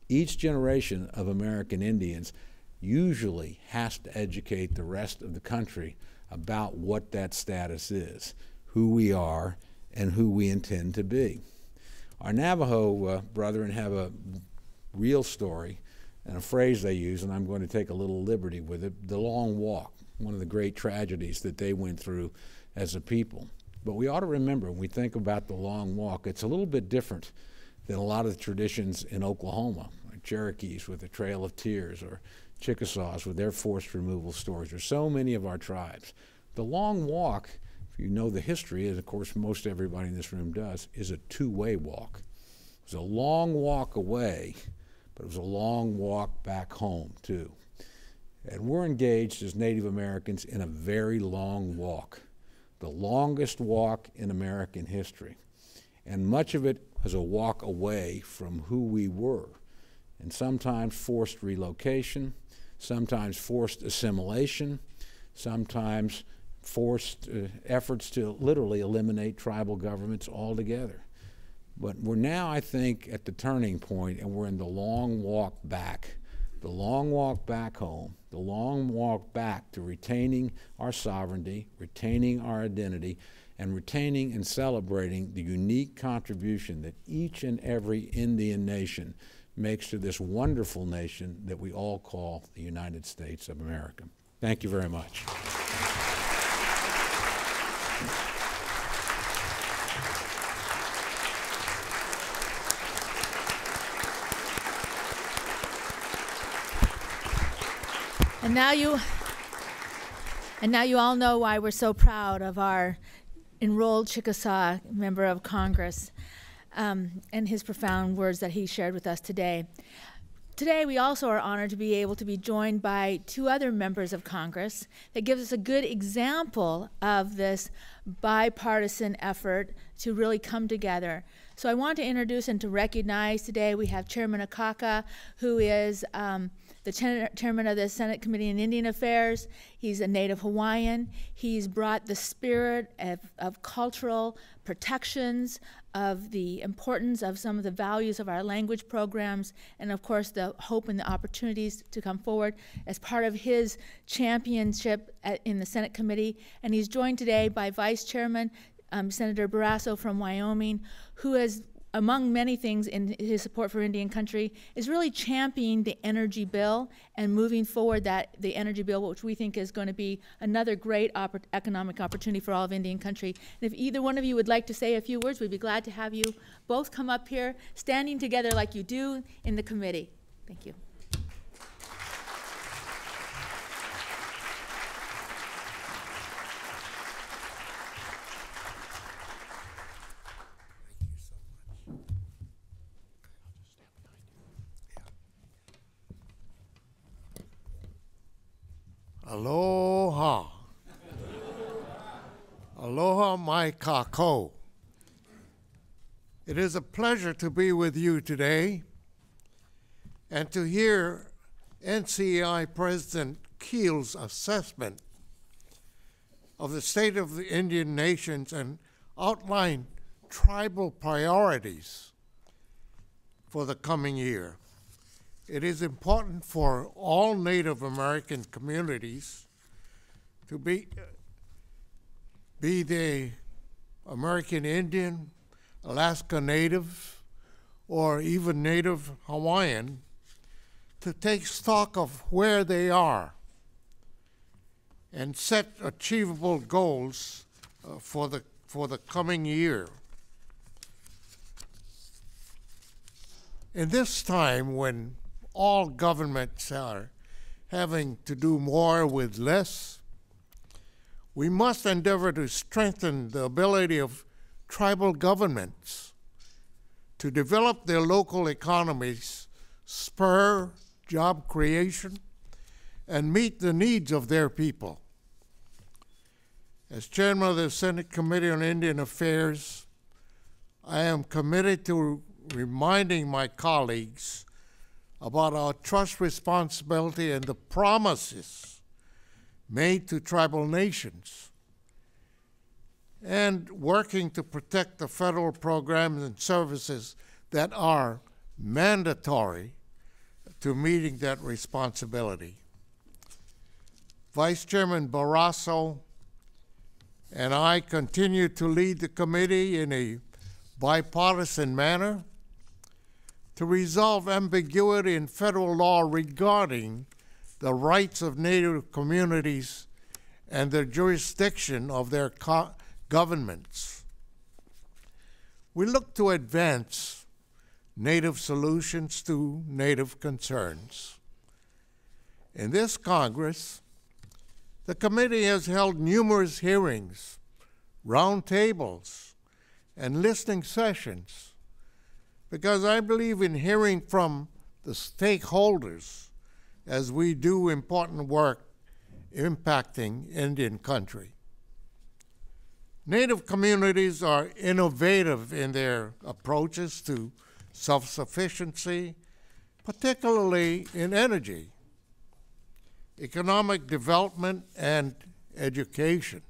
Each generation of American Indians usually has to educate the rest of the country about what that status is, who we are, and who we intend to be. Our Navajo brethren have a real story and a phrase they use, and I'm going to take a little liberty with it, the long walk, one of the great tragedies that they went through as a people. But we ought to remember, when we think about the long walk, it's a little bit different than a lot of the traditions in Oklahoma, like Cherokees with the Trail of Tears, or Chickasaws with their forced removal stories, or so many of our tribes. The long walk, if you know the history, as of course most everybody in this room does, is a two-way walk. It was a long walk away, but it was a long walk back home too. And we're engaged as Native Americans in a very long walk, the longest walk in American history. And much of it was a walk away from who we were, and sometimes forced relocation, sometimes forced assimilation, sometimes forced efforts to literally eliminate tribal governments altogether. But we're now, I think, at the turning point, and we're in the long walk back home, the long walk back to retaining our sovereignty, retaining our identity, and retaining and celebrating the unique contribution that each and every Indian nation makes to this wonderful nation that we all call the United States of America. Thank you very much. And now you all know why we're so proud of our enrolled Chickasaw member of Congress and his profound words that he shared with us today. Today, we also are honored to be able to be joined by two other members of Congress that gives us a good example of this bipartisan effort to really come together. So I want to introduce and to recognize today we have Chairman Akaka, who is the chairman of the Senate Committee on Indian Affairs. He's a native Hawaiian. He's brought the spirit of cultural protections, of the importance of some of the values of our language programs, and of course the hope and the opportunities to come forward as part of his championship in the Senate Committee. And he's joined today by Vice Chairman Senator Barrasso from Wyoming, who has, among many things in his support for Indian country, is really championing the energy bill and moving forward the energy bill, which we think is going to be another great economic opportunity for all of Indian country. And if either one of you would like to say a few words, we'd be glad to have you both come up here, standing together like you do in the committee. Thank you. Aloha. Aloha mai kako. It is a pleasure to be with you today and to hear NCAI President Keel's assessment of the State of the Indian Nations and outline tribal priorities for the coming year. It is important for all Native American communities to be they American Indian, Alaska Native, or even Native Hawaiian, to take stock of where they are and set achievable goals for the coming year. In this time when all governments are having to do more with less, we must endeavor to strengthen the ability of tribal governments to develop their local economies, spur job creation, and meet the needs of their people. As chairman of the Senate Committee on Indian Affairs, I am committed to reminding my colleagues about our trust responsibility and the promises made to tribal nations, and working to protect the federal programs and services that are mandatory to meeting that responsibility. Vice Chairman Barrasso and I continue to lead the committee in a bipartisan manner to resolve ambiguity in federal law regarding the rights of Native communities and the jurisdiction of their governments. We look to advance Native solutions to Native concerns. In this Congress, the committee has held numerous hearings, roundtables, and listening sessions, because I believe in hearing from the stakeholders as we do important work impacting Indian country. Native communities are innovative in their approaches to self-sufficiency, particularly in energy, economic development, and education.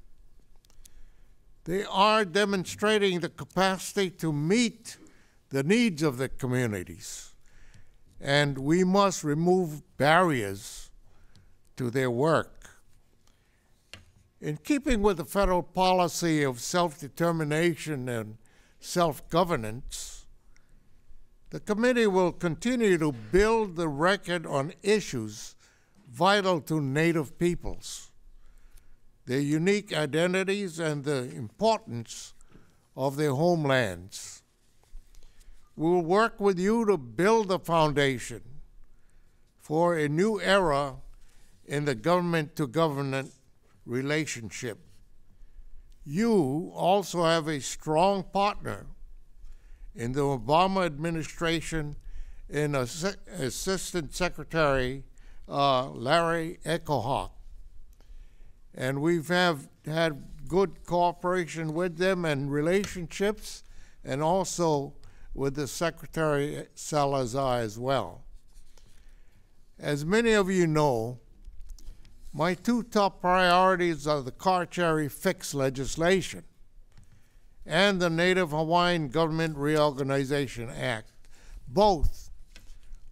They are demonstrating the capacity to meet the needs of the communities, and we must remove barriers to their work. In keeping with the federal policy of self-determination and self-governance, the committee will continue to build the record on issues vital to Native peoples, their unique identities, and the importance of their homelands. We will work with you to build the foundation for a new era in the government-to-government relationship. You also have a strong partner in the Obama administration in Assistant Secretary Larry Echohawk. And we've had good cooperation with them and relationships, and also with the Secretary Salazar as well. As many of you know, my two top priorities are the Carcieri Fix legislation and the Native Hawaiian Government Reorganization Act. Both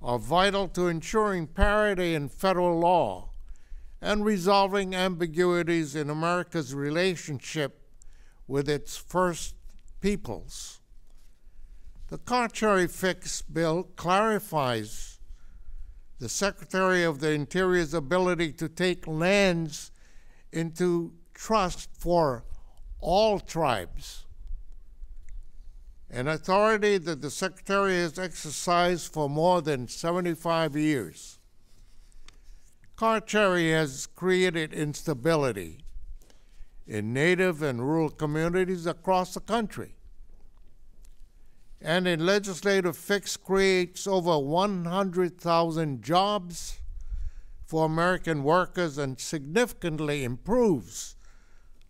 are vital to ensuring parity in federal law and resolving ambiguities in America's relationship with its First Peoples. The Carcieri Fix bill clarifies the Secretary of the Interior's ability to take lands into trust for all tribes, an authority that the Secretary has exercised for more than 75 years. Carcieri has created instability in Native and rural communities across the country, and a legislative fix creates over 100,000 jobs for American workers and significantly improves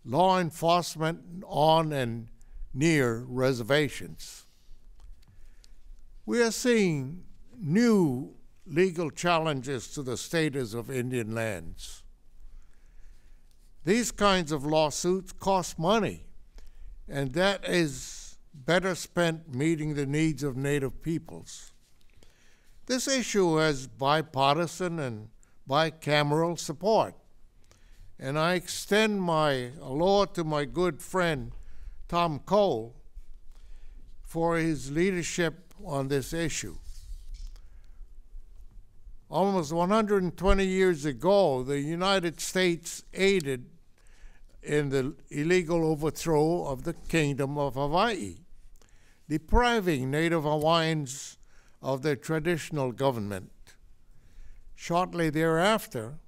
law enforcement on and near reservations. We are seeing new legal challenges to the status of Indian lands. These kinds of lawsuits cost money, and that is better spent meeting the needs of Native peoples. This issue has bipartisan and bicameral support, and I extend my aloha to my good friend Tom Cole for his leadership on this issue. Almost 120 years ago, the United States aided in the illegal overthrow of the Kingdom of Hawaii, depriving Native Hawaiians of their traditional government. Shortly thereafter,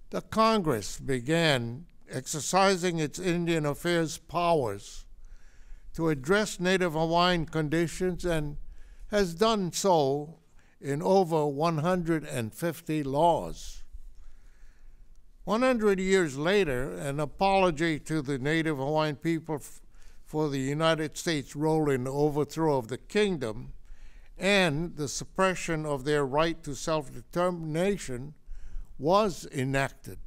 the Congress began exercising its Indian Affairs powers to address Native Hawaiian conditions and has done so in over 150 laws. 100 years later, an apology to the Native Hawaiian people for the United States' role in the overthrow of the kingdom and the suppression of their right to self-determination was enacted.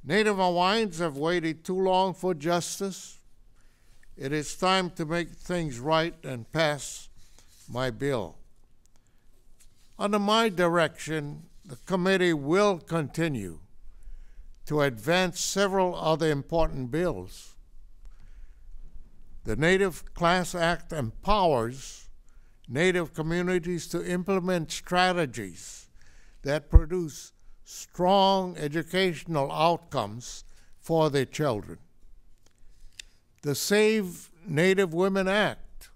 Native Hawaiians have waited too long for justice. It is time to make things right and pass my bill. Under my direction, the committee will continue to advance several other important bills. The Native Class Act empowers Native communities to implement strategies that produce strong educational outcomes for their children. The Save Native Women Act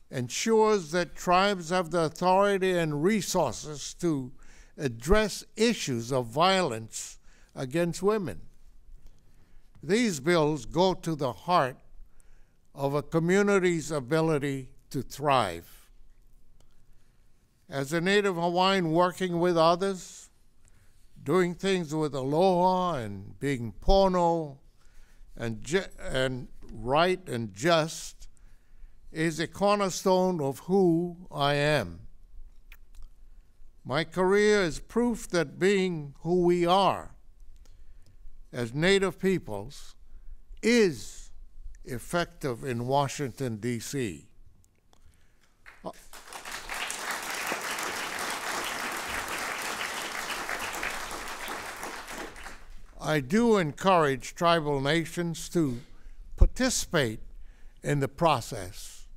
ensures that tribes have the authority and resources to address issues of violence against women. These bills go to the heart of a community's ability to thrive. As a Native Hawaiian working with others, doing things with aloha and being pono and right and just is a cornerstone of who I am. My career is proof that being who we are as Native peoples is effective in Washington, D.C. I do encourage tribal nations to participate in the process.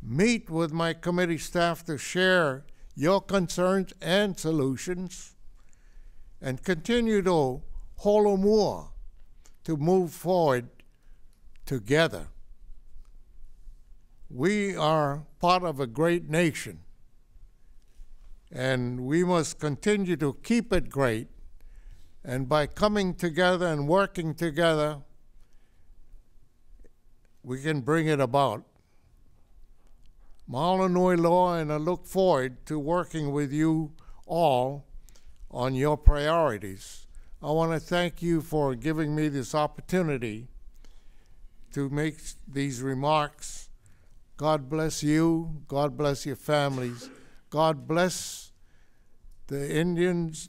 Meet with my committee staff to share your concerns and solutions, and continue to holomua to move forward together. We are part of a great nation, and we must continue to keep it great. And by coming together and working together, we can bring it about. Mahalo nui loa, and I look forward to working with you all on your priorities. I want to thank you for giving me this opportunity to make these remarks. God bless you. God bless your families. God bless the Indians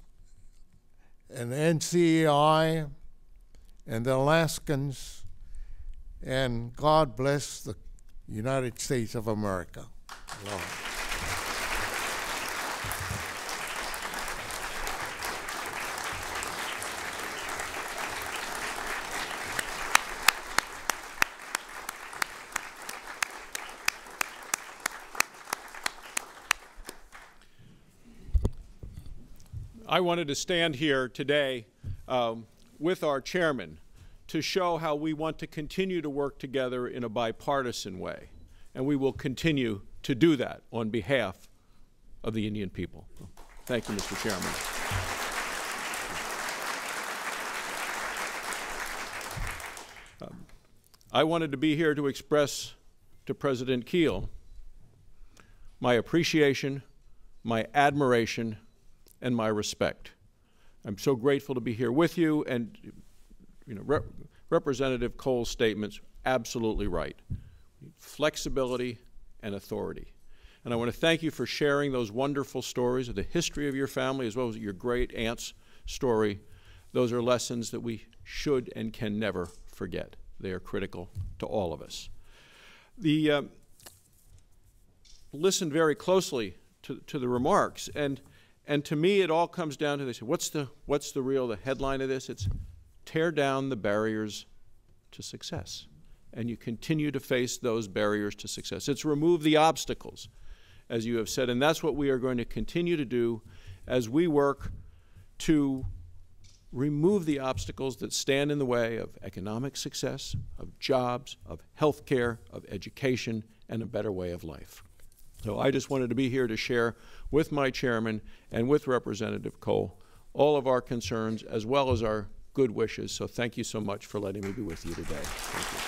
and the NCAI and the Alaskans, and God bless the United States of America. Aloha. I wanted to stand here today with our chairman to show how we want to continue to work together in a bipartisan way, and we will continue to do that on behalf of the Indian people. Thank you, Mr. Chairman. I wanted to be here to express to President Keel my appreciation, my admiration, and my respect. I'm so grateful to be here with you, and Representative Cole's statements, absolutely right. Flexibility and authority. And I want to thank you for sharing those wonderful stories of the history of your family, as well as your great aunt's story. Those are lessons that we should and can never forget. They are critical to all of us. Listen very closely to the remarks, and to me it all comes down to this. What's the headline of this? It's tear down the barriers to success. And you continue to face those barriers to success. It's remove the obstacles, as you have said, and that's what we are going to continue to do as we work to remove the obstacles that stand in the way of economic success, of jobs, of health care, of education, and a better way of life. So I just wanted to be here to share with my chairman and with Representative Cole all of our concerns as well as our good wishes. So thank you so much for letting me be with you today. Thank you.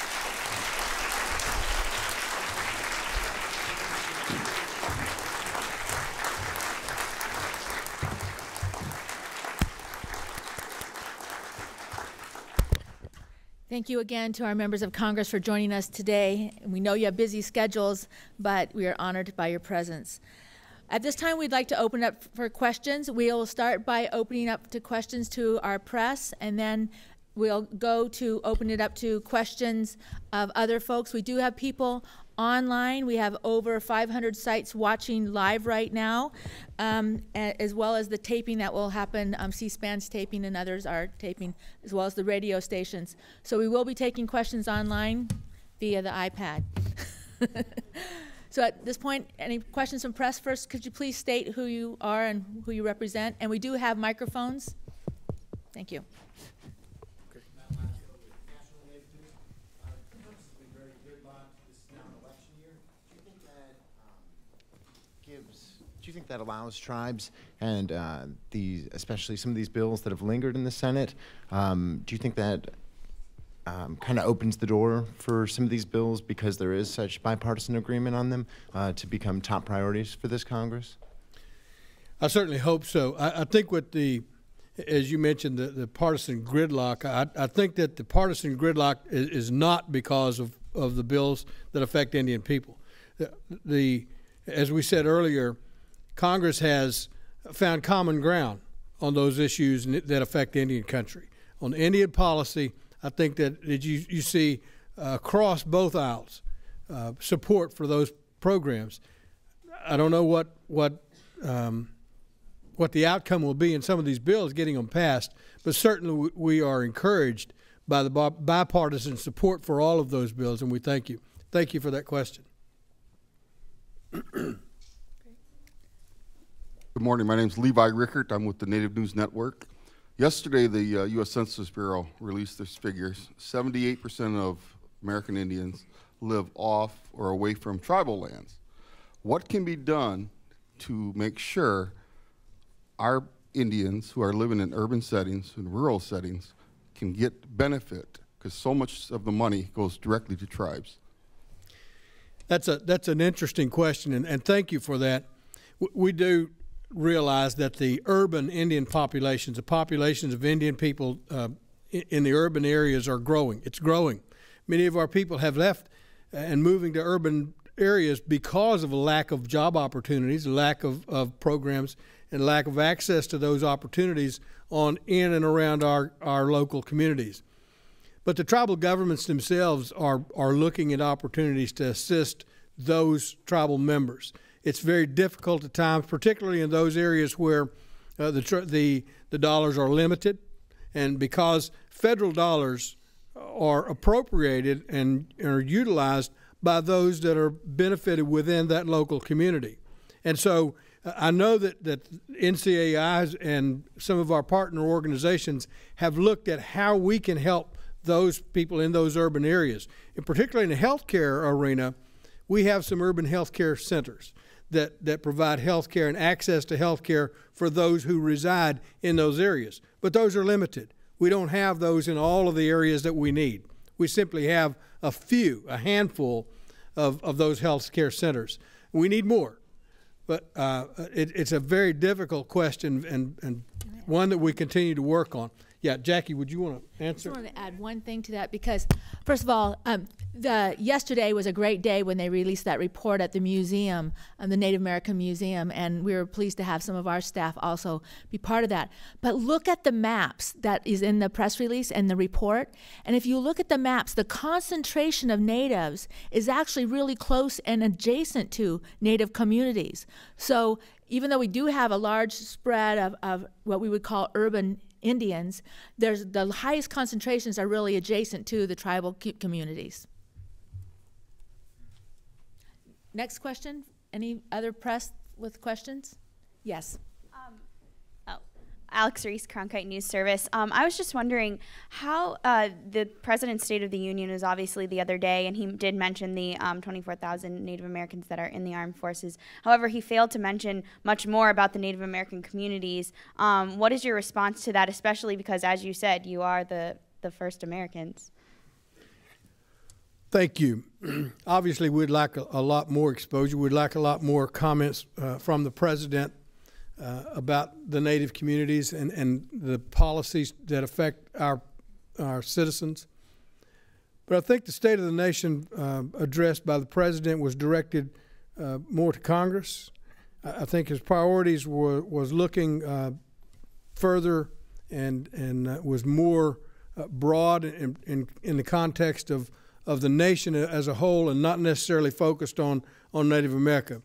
Thank you again to our members of Congress for joining us today. We know you have busy schedules, but we are honored by your presence. At this time, we'd like to open up for questions. We'll start by opening up to questions to our press, and then we'll go to open it up to questions of other folks. We do have people online. We have over 500 sites watching live right now, as well as the taping that will happen. C-SPAN's taping and others are taping, as well as the radio stations. So we will be taking questions online via the iPad. So at this point, any questions from press? First, could you please state who you are and who you represent? And we do have microphones. Thank you. Do you think that allows tribes and especially some of these bills that have lingered in the Senate, do you think that kind of opens the door for some of these bills, because there is such bipartisan agreement on them, to become top priorities for this Congress? I certainly hope so. I think with as you mentioned, the partisan gridlock, I think that the partisan gridlock is not because of the bills that affect Indian people. As we said earlier, Congress has found common ground on those issues that affect Indian country. On Indian policy, I think that you see across both aisles support for those programs. I don't know what the outcome will be in some of these bills, getting them passed, but certainly we are encouraged by the bipartisan support for all of those bills, and we thank you. Thank you for that question. Good morning. My name is Levi Rickert. I'm with the Native News Network. Yesterday, the U.S. Census Bureau released its figures. 78% of American Indians live off or away from tribal lands. What can be done to make sure our Indians who are living in urban settings and rural settings can get benefit? Because so much of the money goes directly to tribes. That's an interesting question, and thank you for that. We do realize that the urban Indian populations, the populations of Indian people in the urban areas are growing. It's growing. Many of our people have left and moving to urban areas because of a lack of job opportunities, a lack of programs, and lack of access to those opportunities in and around our local communities. But the tribal governments themselves are looking at opportunities to assist those tribal members. It's very difficult at times, particularly in those areas where the dollars are limited, and because federal dollars are appropriated and are utilized by those that are benefited within that local community. And so I know that NCAI and some of our partner organizations have looked at how we can help those people in those urban areas. And particularly in the healthcare arena, we have some urban healthcare centers that provide health care and access to health care for those who reside in those areas. But those are limited. We don't have those in all of the areas that we need. We simply have a handful of those health care centers. We need more. But it's a very difficult question and one that we continue to work on. Yeah, Jackie, would you want to answer? I just want to add one thing to that, because, first of all, Yesterday was a great day when they released that report at the museum, the Native American Museum, and we were pleased to have some of our staff also be part of that. But look at the maps that is in the press release and the report, and if you look at the maps, the concentration of natives is actually really close and adjacent to native communities. So even though we do have a large spread of what we would call urban Indians, the highest concentrations are really adjacent to the tribal communities. Next question. Any other press with questions? Yes. Alex Reese, Cronkite News Service. I was just wondering how the President's State of the Union was obviously the other day, and he did mention the 24,000 Native Americans that are in the armed forces. However, he failed to mention much more about the Native American communities. What is your response to that, especially because, as you said, you are the first Americans? Thank you. Obviously, we'd like a lot more exposure. We'd like a lot more comments from the President about the Native communities and the policies that affect our citizens. But I think the State of the Nation addressed by the President was directed more to Congress. I think his priorities was looking further and was more broad in the context of the nation as a whole, and not necessarily focused on Native America.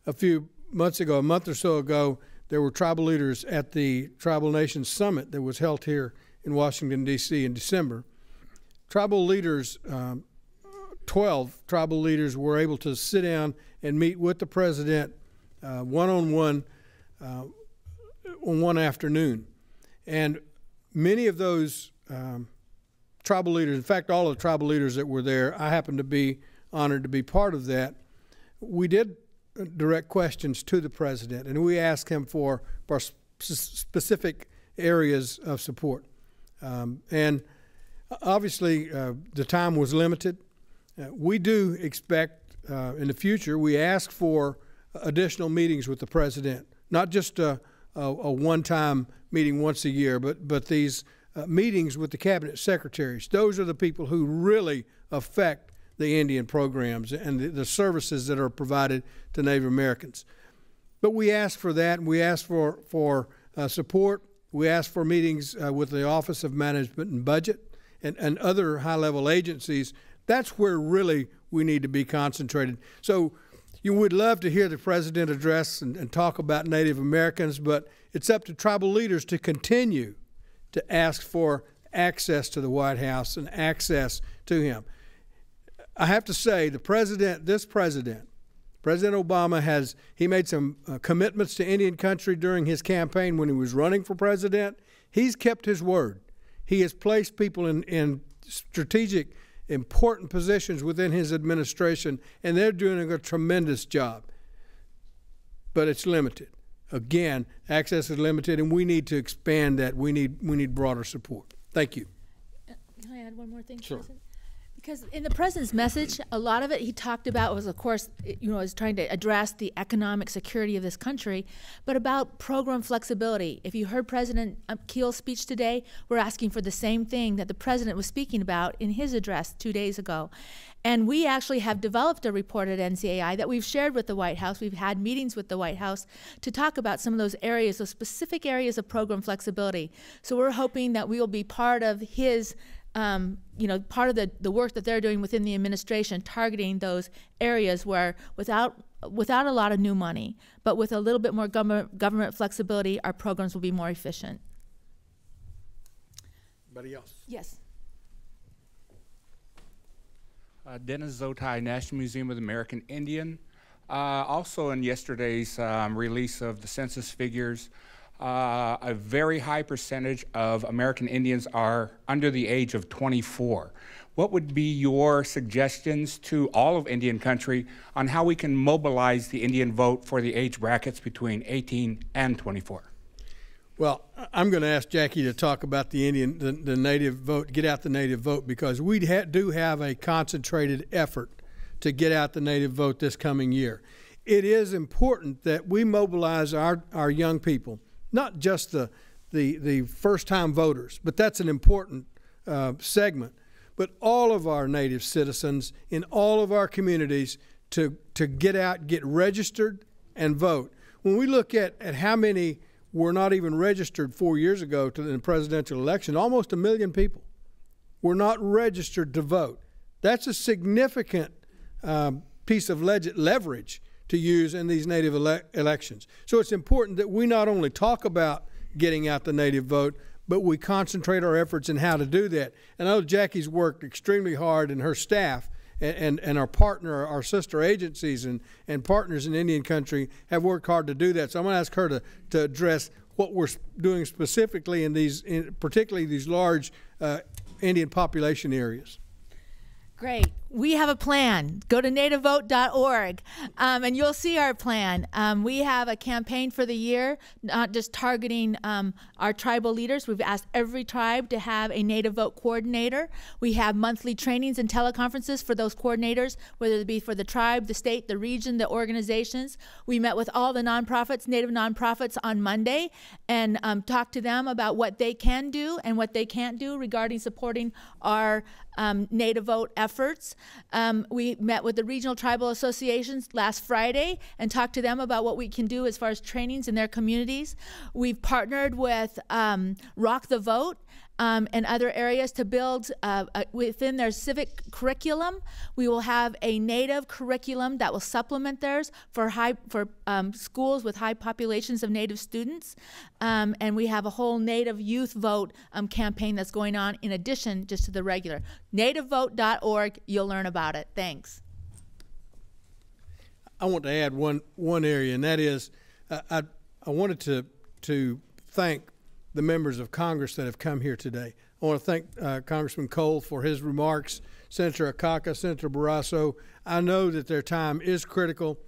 A few months ago, a month or so ago, there were tribal leaders at the Tribal Nations Summit that was held here in Washington, D.C. in December. Tribal leaders, 12 tribal leaders were able to sit down and meet with the President one-on-one on one afternoon. And many of those tribal leaders, in fact, all of the tribal leaders that were there, I happened to be honored to be part of that. We did direct questions to the President, and we asked him for specific areas of support. And obviously, the time was limited. We do expect in the future, we ask for additional meetings with the President, not just a one-time meeting once a year, but these meetings with the cabinet secretaries. Those are the people who really affect the Indian programs and the services that are provided to Native Americans. But we ask for that, and we ask for support. We ask for meetings with the Office of Management and Budget and other high-level agencies. That's where really we need to be concentrated. So you would love to hear the President address and talk about Native Americans, but it's up to tribal leaders to continue to ask for access to the White House and access to him. I have to say, President Obama he made some commitments to Indian country during his campaign when he was running for president. He's kept his word. He has placed people in strategic, important positions within his administration, and they're doing a tremendous job. But it's limited. Again, access is limited, and we need to expand that. We need broader support. Thank you. Can I add one more thing? Sure. President? Because in the President's message, a lot of it he talked about was, of course, is trying to address the economic security of this country, but about program flexibility. If you heard President Keel's speech today, we're asking for the same thing that the President was speaking about in his address 2 days ago. And we actually have developed a report at NCAI that we've shared with the White House. We've had meetings with the White House to talk about some of those areas, those specific areas of program flexibility. So we're hoping that we will be part of his part of the work that they're doing within the administration, targeting those areas where without a lot of new money, but with a little bit more government flexibility, our programs will be more efficient. Anybody else? Yes. Dennis Zotai, National Museum of the American Indian. Also in yesterday's release of the census figures, a very high percentage of American Indians are under the age of 24. What would be your suggestions to all of Indian country on how we can mobilize the Indian vote for the age brackets between 18 and 24? Well, I'm going to ask Jackie to talk about the native vote, get out the native vote, because we do have a concentrated effort to get out the native vote this coming year. It is important that we mobilize our young people, not just the first-time voters, but that's an important segment. but all of our Native citizens in all of our communities to get out, get registered, and vote. When we look at how many were not even registered 4 years ago to the presidential election, almost 1 million people were not registered to vote. That's a significant piece of leverage to use in these Native elections. So it's important that we not only talk about getting out the Native vote, but we concentrate our efforts in how to do that. And I know Jackie's worked extremely hard, and her staff and our partner, our sister agencies and partners in Indian country have worked hard to do that. So I'm going to ask her to address what we're doing specifically in particularly these large Indian population areas. Great. We have a plan. Go to nativevote.org, and you'll see our plan. We have a campaign for the year, not just targeting our tribal leaders. We've asked every tribe to have a Native Vote coordinator. We have monthly trainings and teleconferences for those coordinators, whether it be for the tribe, the state, the region, the organizations. We met with all the nonprofits, Native nonprofits, on Monday and talked to them about what they can do and what they can't do regarding supporting our Native Vote efforts. We met with the regional tribal associations last Friday and talked to them about what we can do as far as trainings in their communities. We've partnered with Rock the Vote and other areas to build within their civic curriculum. We will have a Native curriculum that will supplement theirs for schools with high populations of Native students. And we have a whole Native youth vote campaign that's going on in addition just to the regular. NativeVote.org, you'll learn about it. Thanks. I want to add one area, and that is I wanted to thank the members of Congress that have come here today. I want to thank Congressman Cole for his remarks, Senator Akaka, Senator Barrasso. I know that their time is critical,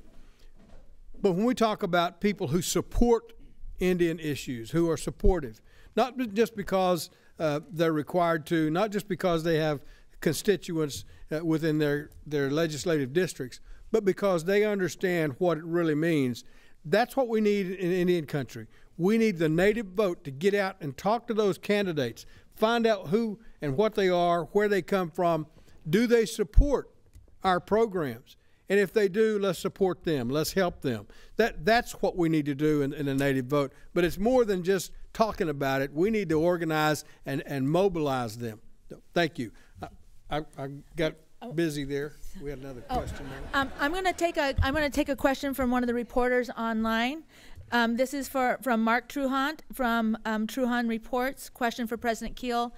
but when we talk about people who support Indian issues, who are supportive, not just because they're required to, not just because they have constituents within their legislative districts, but because they understand what it really means. That's what we need in Indian country. We need the Native vote to get out and talk to those candidates, find out who and what they are, where they come from. Do they support our programs? And if they do, let's support them. Let's help them. That's what we need to do in the Native vote. But it's more than just talking about it. We need to organize and mobilize them. Thank you. I got busy there. We had another question there. I'm going to take a question from one of the reporters online. This is from Mark Truhant from Truhant Reports. Question for President Keel.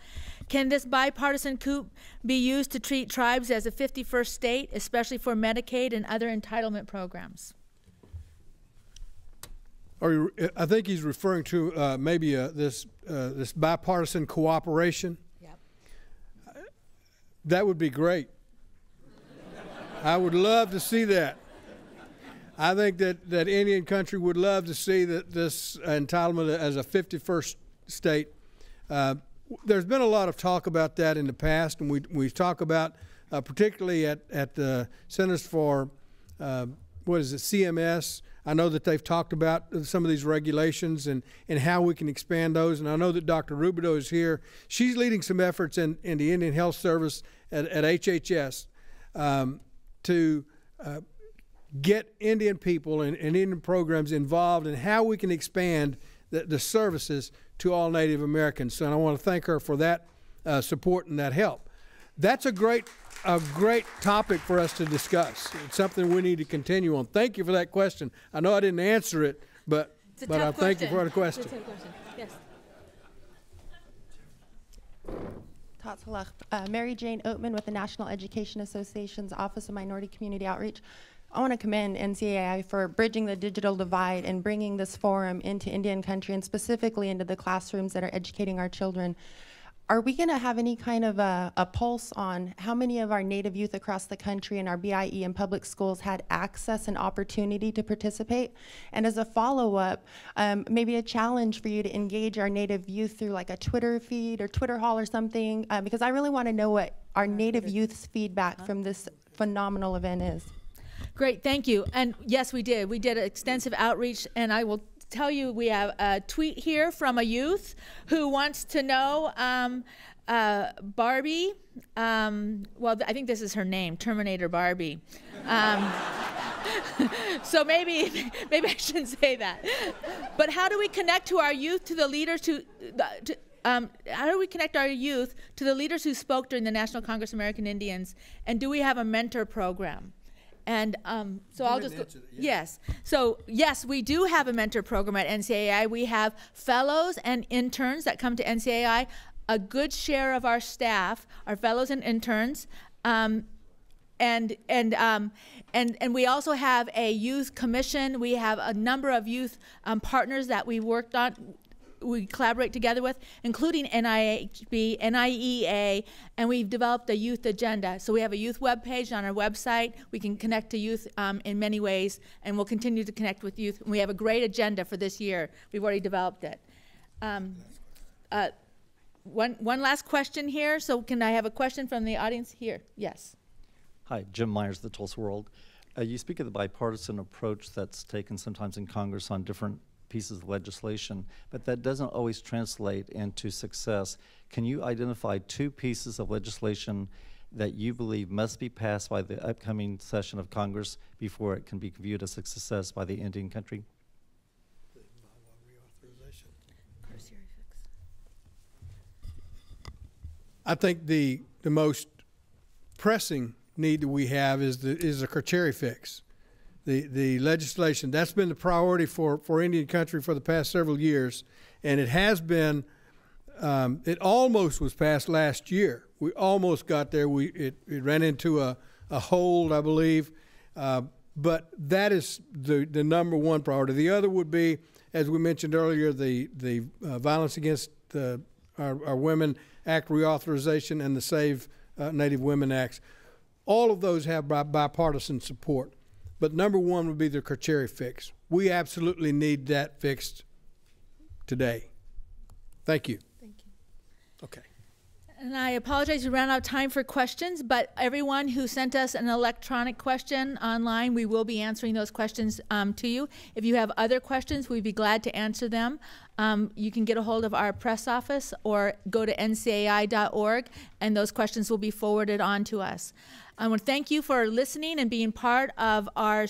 Can this bipartisan coup be used to treat tribes as a 51st state, especially for Medicaid and other entitlement programs? I think he's referring to maybe this bipartisan cooperation. Yep. That would be great. I would love to see that. I think that Indian country would love to see this entitlement as a 51st state. There's been a lot of talk about that in the past, and we talk about, particularly at the Centers for, CMS. I know that they've talked about some of these regulations and how we can expand those, and I know that Dr. Rubidoux is here. She's leading some efforts in the Indian Health Service at HHS to get Indian people and Indian programs involved in how we can expand the services to all Native Americans. So I want to thank her for that support and that help. That's a great topic for us to discuss. It's something we need to continue on. Thank you for that question. I know I didn't answer it, but I thank you for the question. It's a tough question. Yes. Mary Jane Oatman with the National Education Association's Office of Minority Community Outreach. I want to commend NCAI for bridging the digital divide and bringing this forum into Indian country and specifically into the classrooms that are educating our children. Are we going to have any kind of a pulse on how many of our Native youth across the country and our BIE and public schools had access and opportunity to participate? And as a follow-up, maybe a challenge for you to engage our Native youth through like a Twitter feed or Twitter hall or something, because I really want to know what our Native youth's feedback from this phenomenal event is. Great, thank you. And yes, we did. We did extensive outreach, and I will tell you we have a tweet here from a youth who wants to know Barbie, well, I think this is her name, Terminator Barbie. So maybe I shouldn't say that. But how do we connect to our youth, to the leaders how do we connect our youth to the leaders who spoke during the National Congress of American Indians? And do we have a mentor program? And so I'll just go, yes. So yes, we do have a mentor program at NCAI. We have fellows and interns that come to NCAI. A good share of our staff are fellows and interns. And we also have a youth commission. We have a number of youth partners that we worked on. We collaborate together with, including NIHB, NIEA, and we've developed a youth agenda. So we have a youth webpage on our website. We can connect to youth in many ways, and we'll continue to connect with youth. We have a great agenda for this year. We've already developed it. One last question here. So can I have a question from the audience here? Yes. Hi, Jim Myers, The Tulsa World. You speak of the bipartisan approach that's taken sometimes in Congress on different pieces of legislation, but that doesn't always translate into success. Can you identify 2 pieces of legislation that you believe must be passed by the upcoming session of Congress before it can be viewed as a success by the Indian country? I think the most pressing need that we have is the Carcieri fix. The legislation, that's been the priority for Indian country for the past several years, and it has been, it almost was passed last year. We almost got there. It ran into a hold, I believe, but that is the number one priority. The other would be, as we mentioned earlier, the Violence Against our Women Act reauthorization and the Save Native Women Acts. All of those have bipartisan support. But number one would be the Carcieri fix. We absolutely need that fixed today. Thank you. Thank you. Okay. And I apologize, we ran out of time for questions, but everyone who sent us an electronic question online, we will be answering those questions to you. If you have other questions, we'd be glad to answer them. You can get a hold of our press office or go to ncai.org, and those questions will be forwarded on to us. I want to thank you for listening and being part of our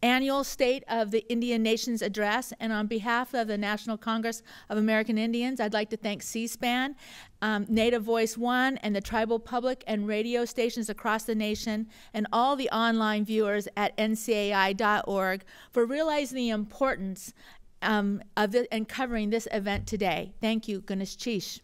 annual State of the Indian Nations address. And on behalf of the National Congress of American Indians, I'd like to thank C-SPAN, Native Voice One, and the tribal public and radio stations across the nation, and all the online viewers at ncai.org for realizing the importance of and covering this event today. Thank you. Ganesh Chish.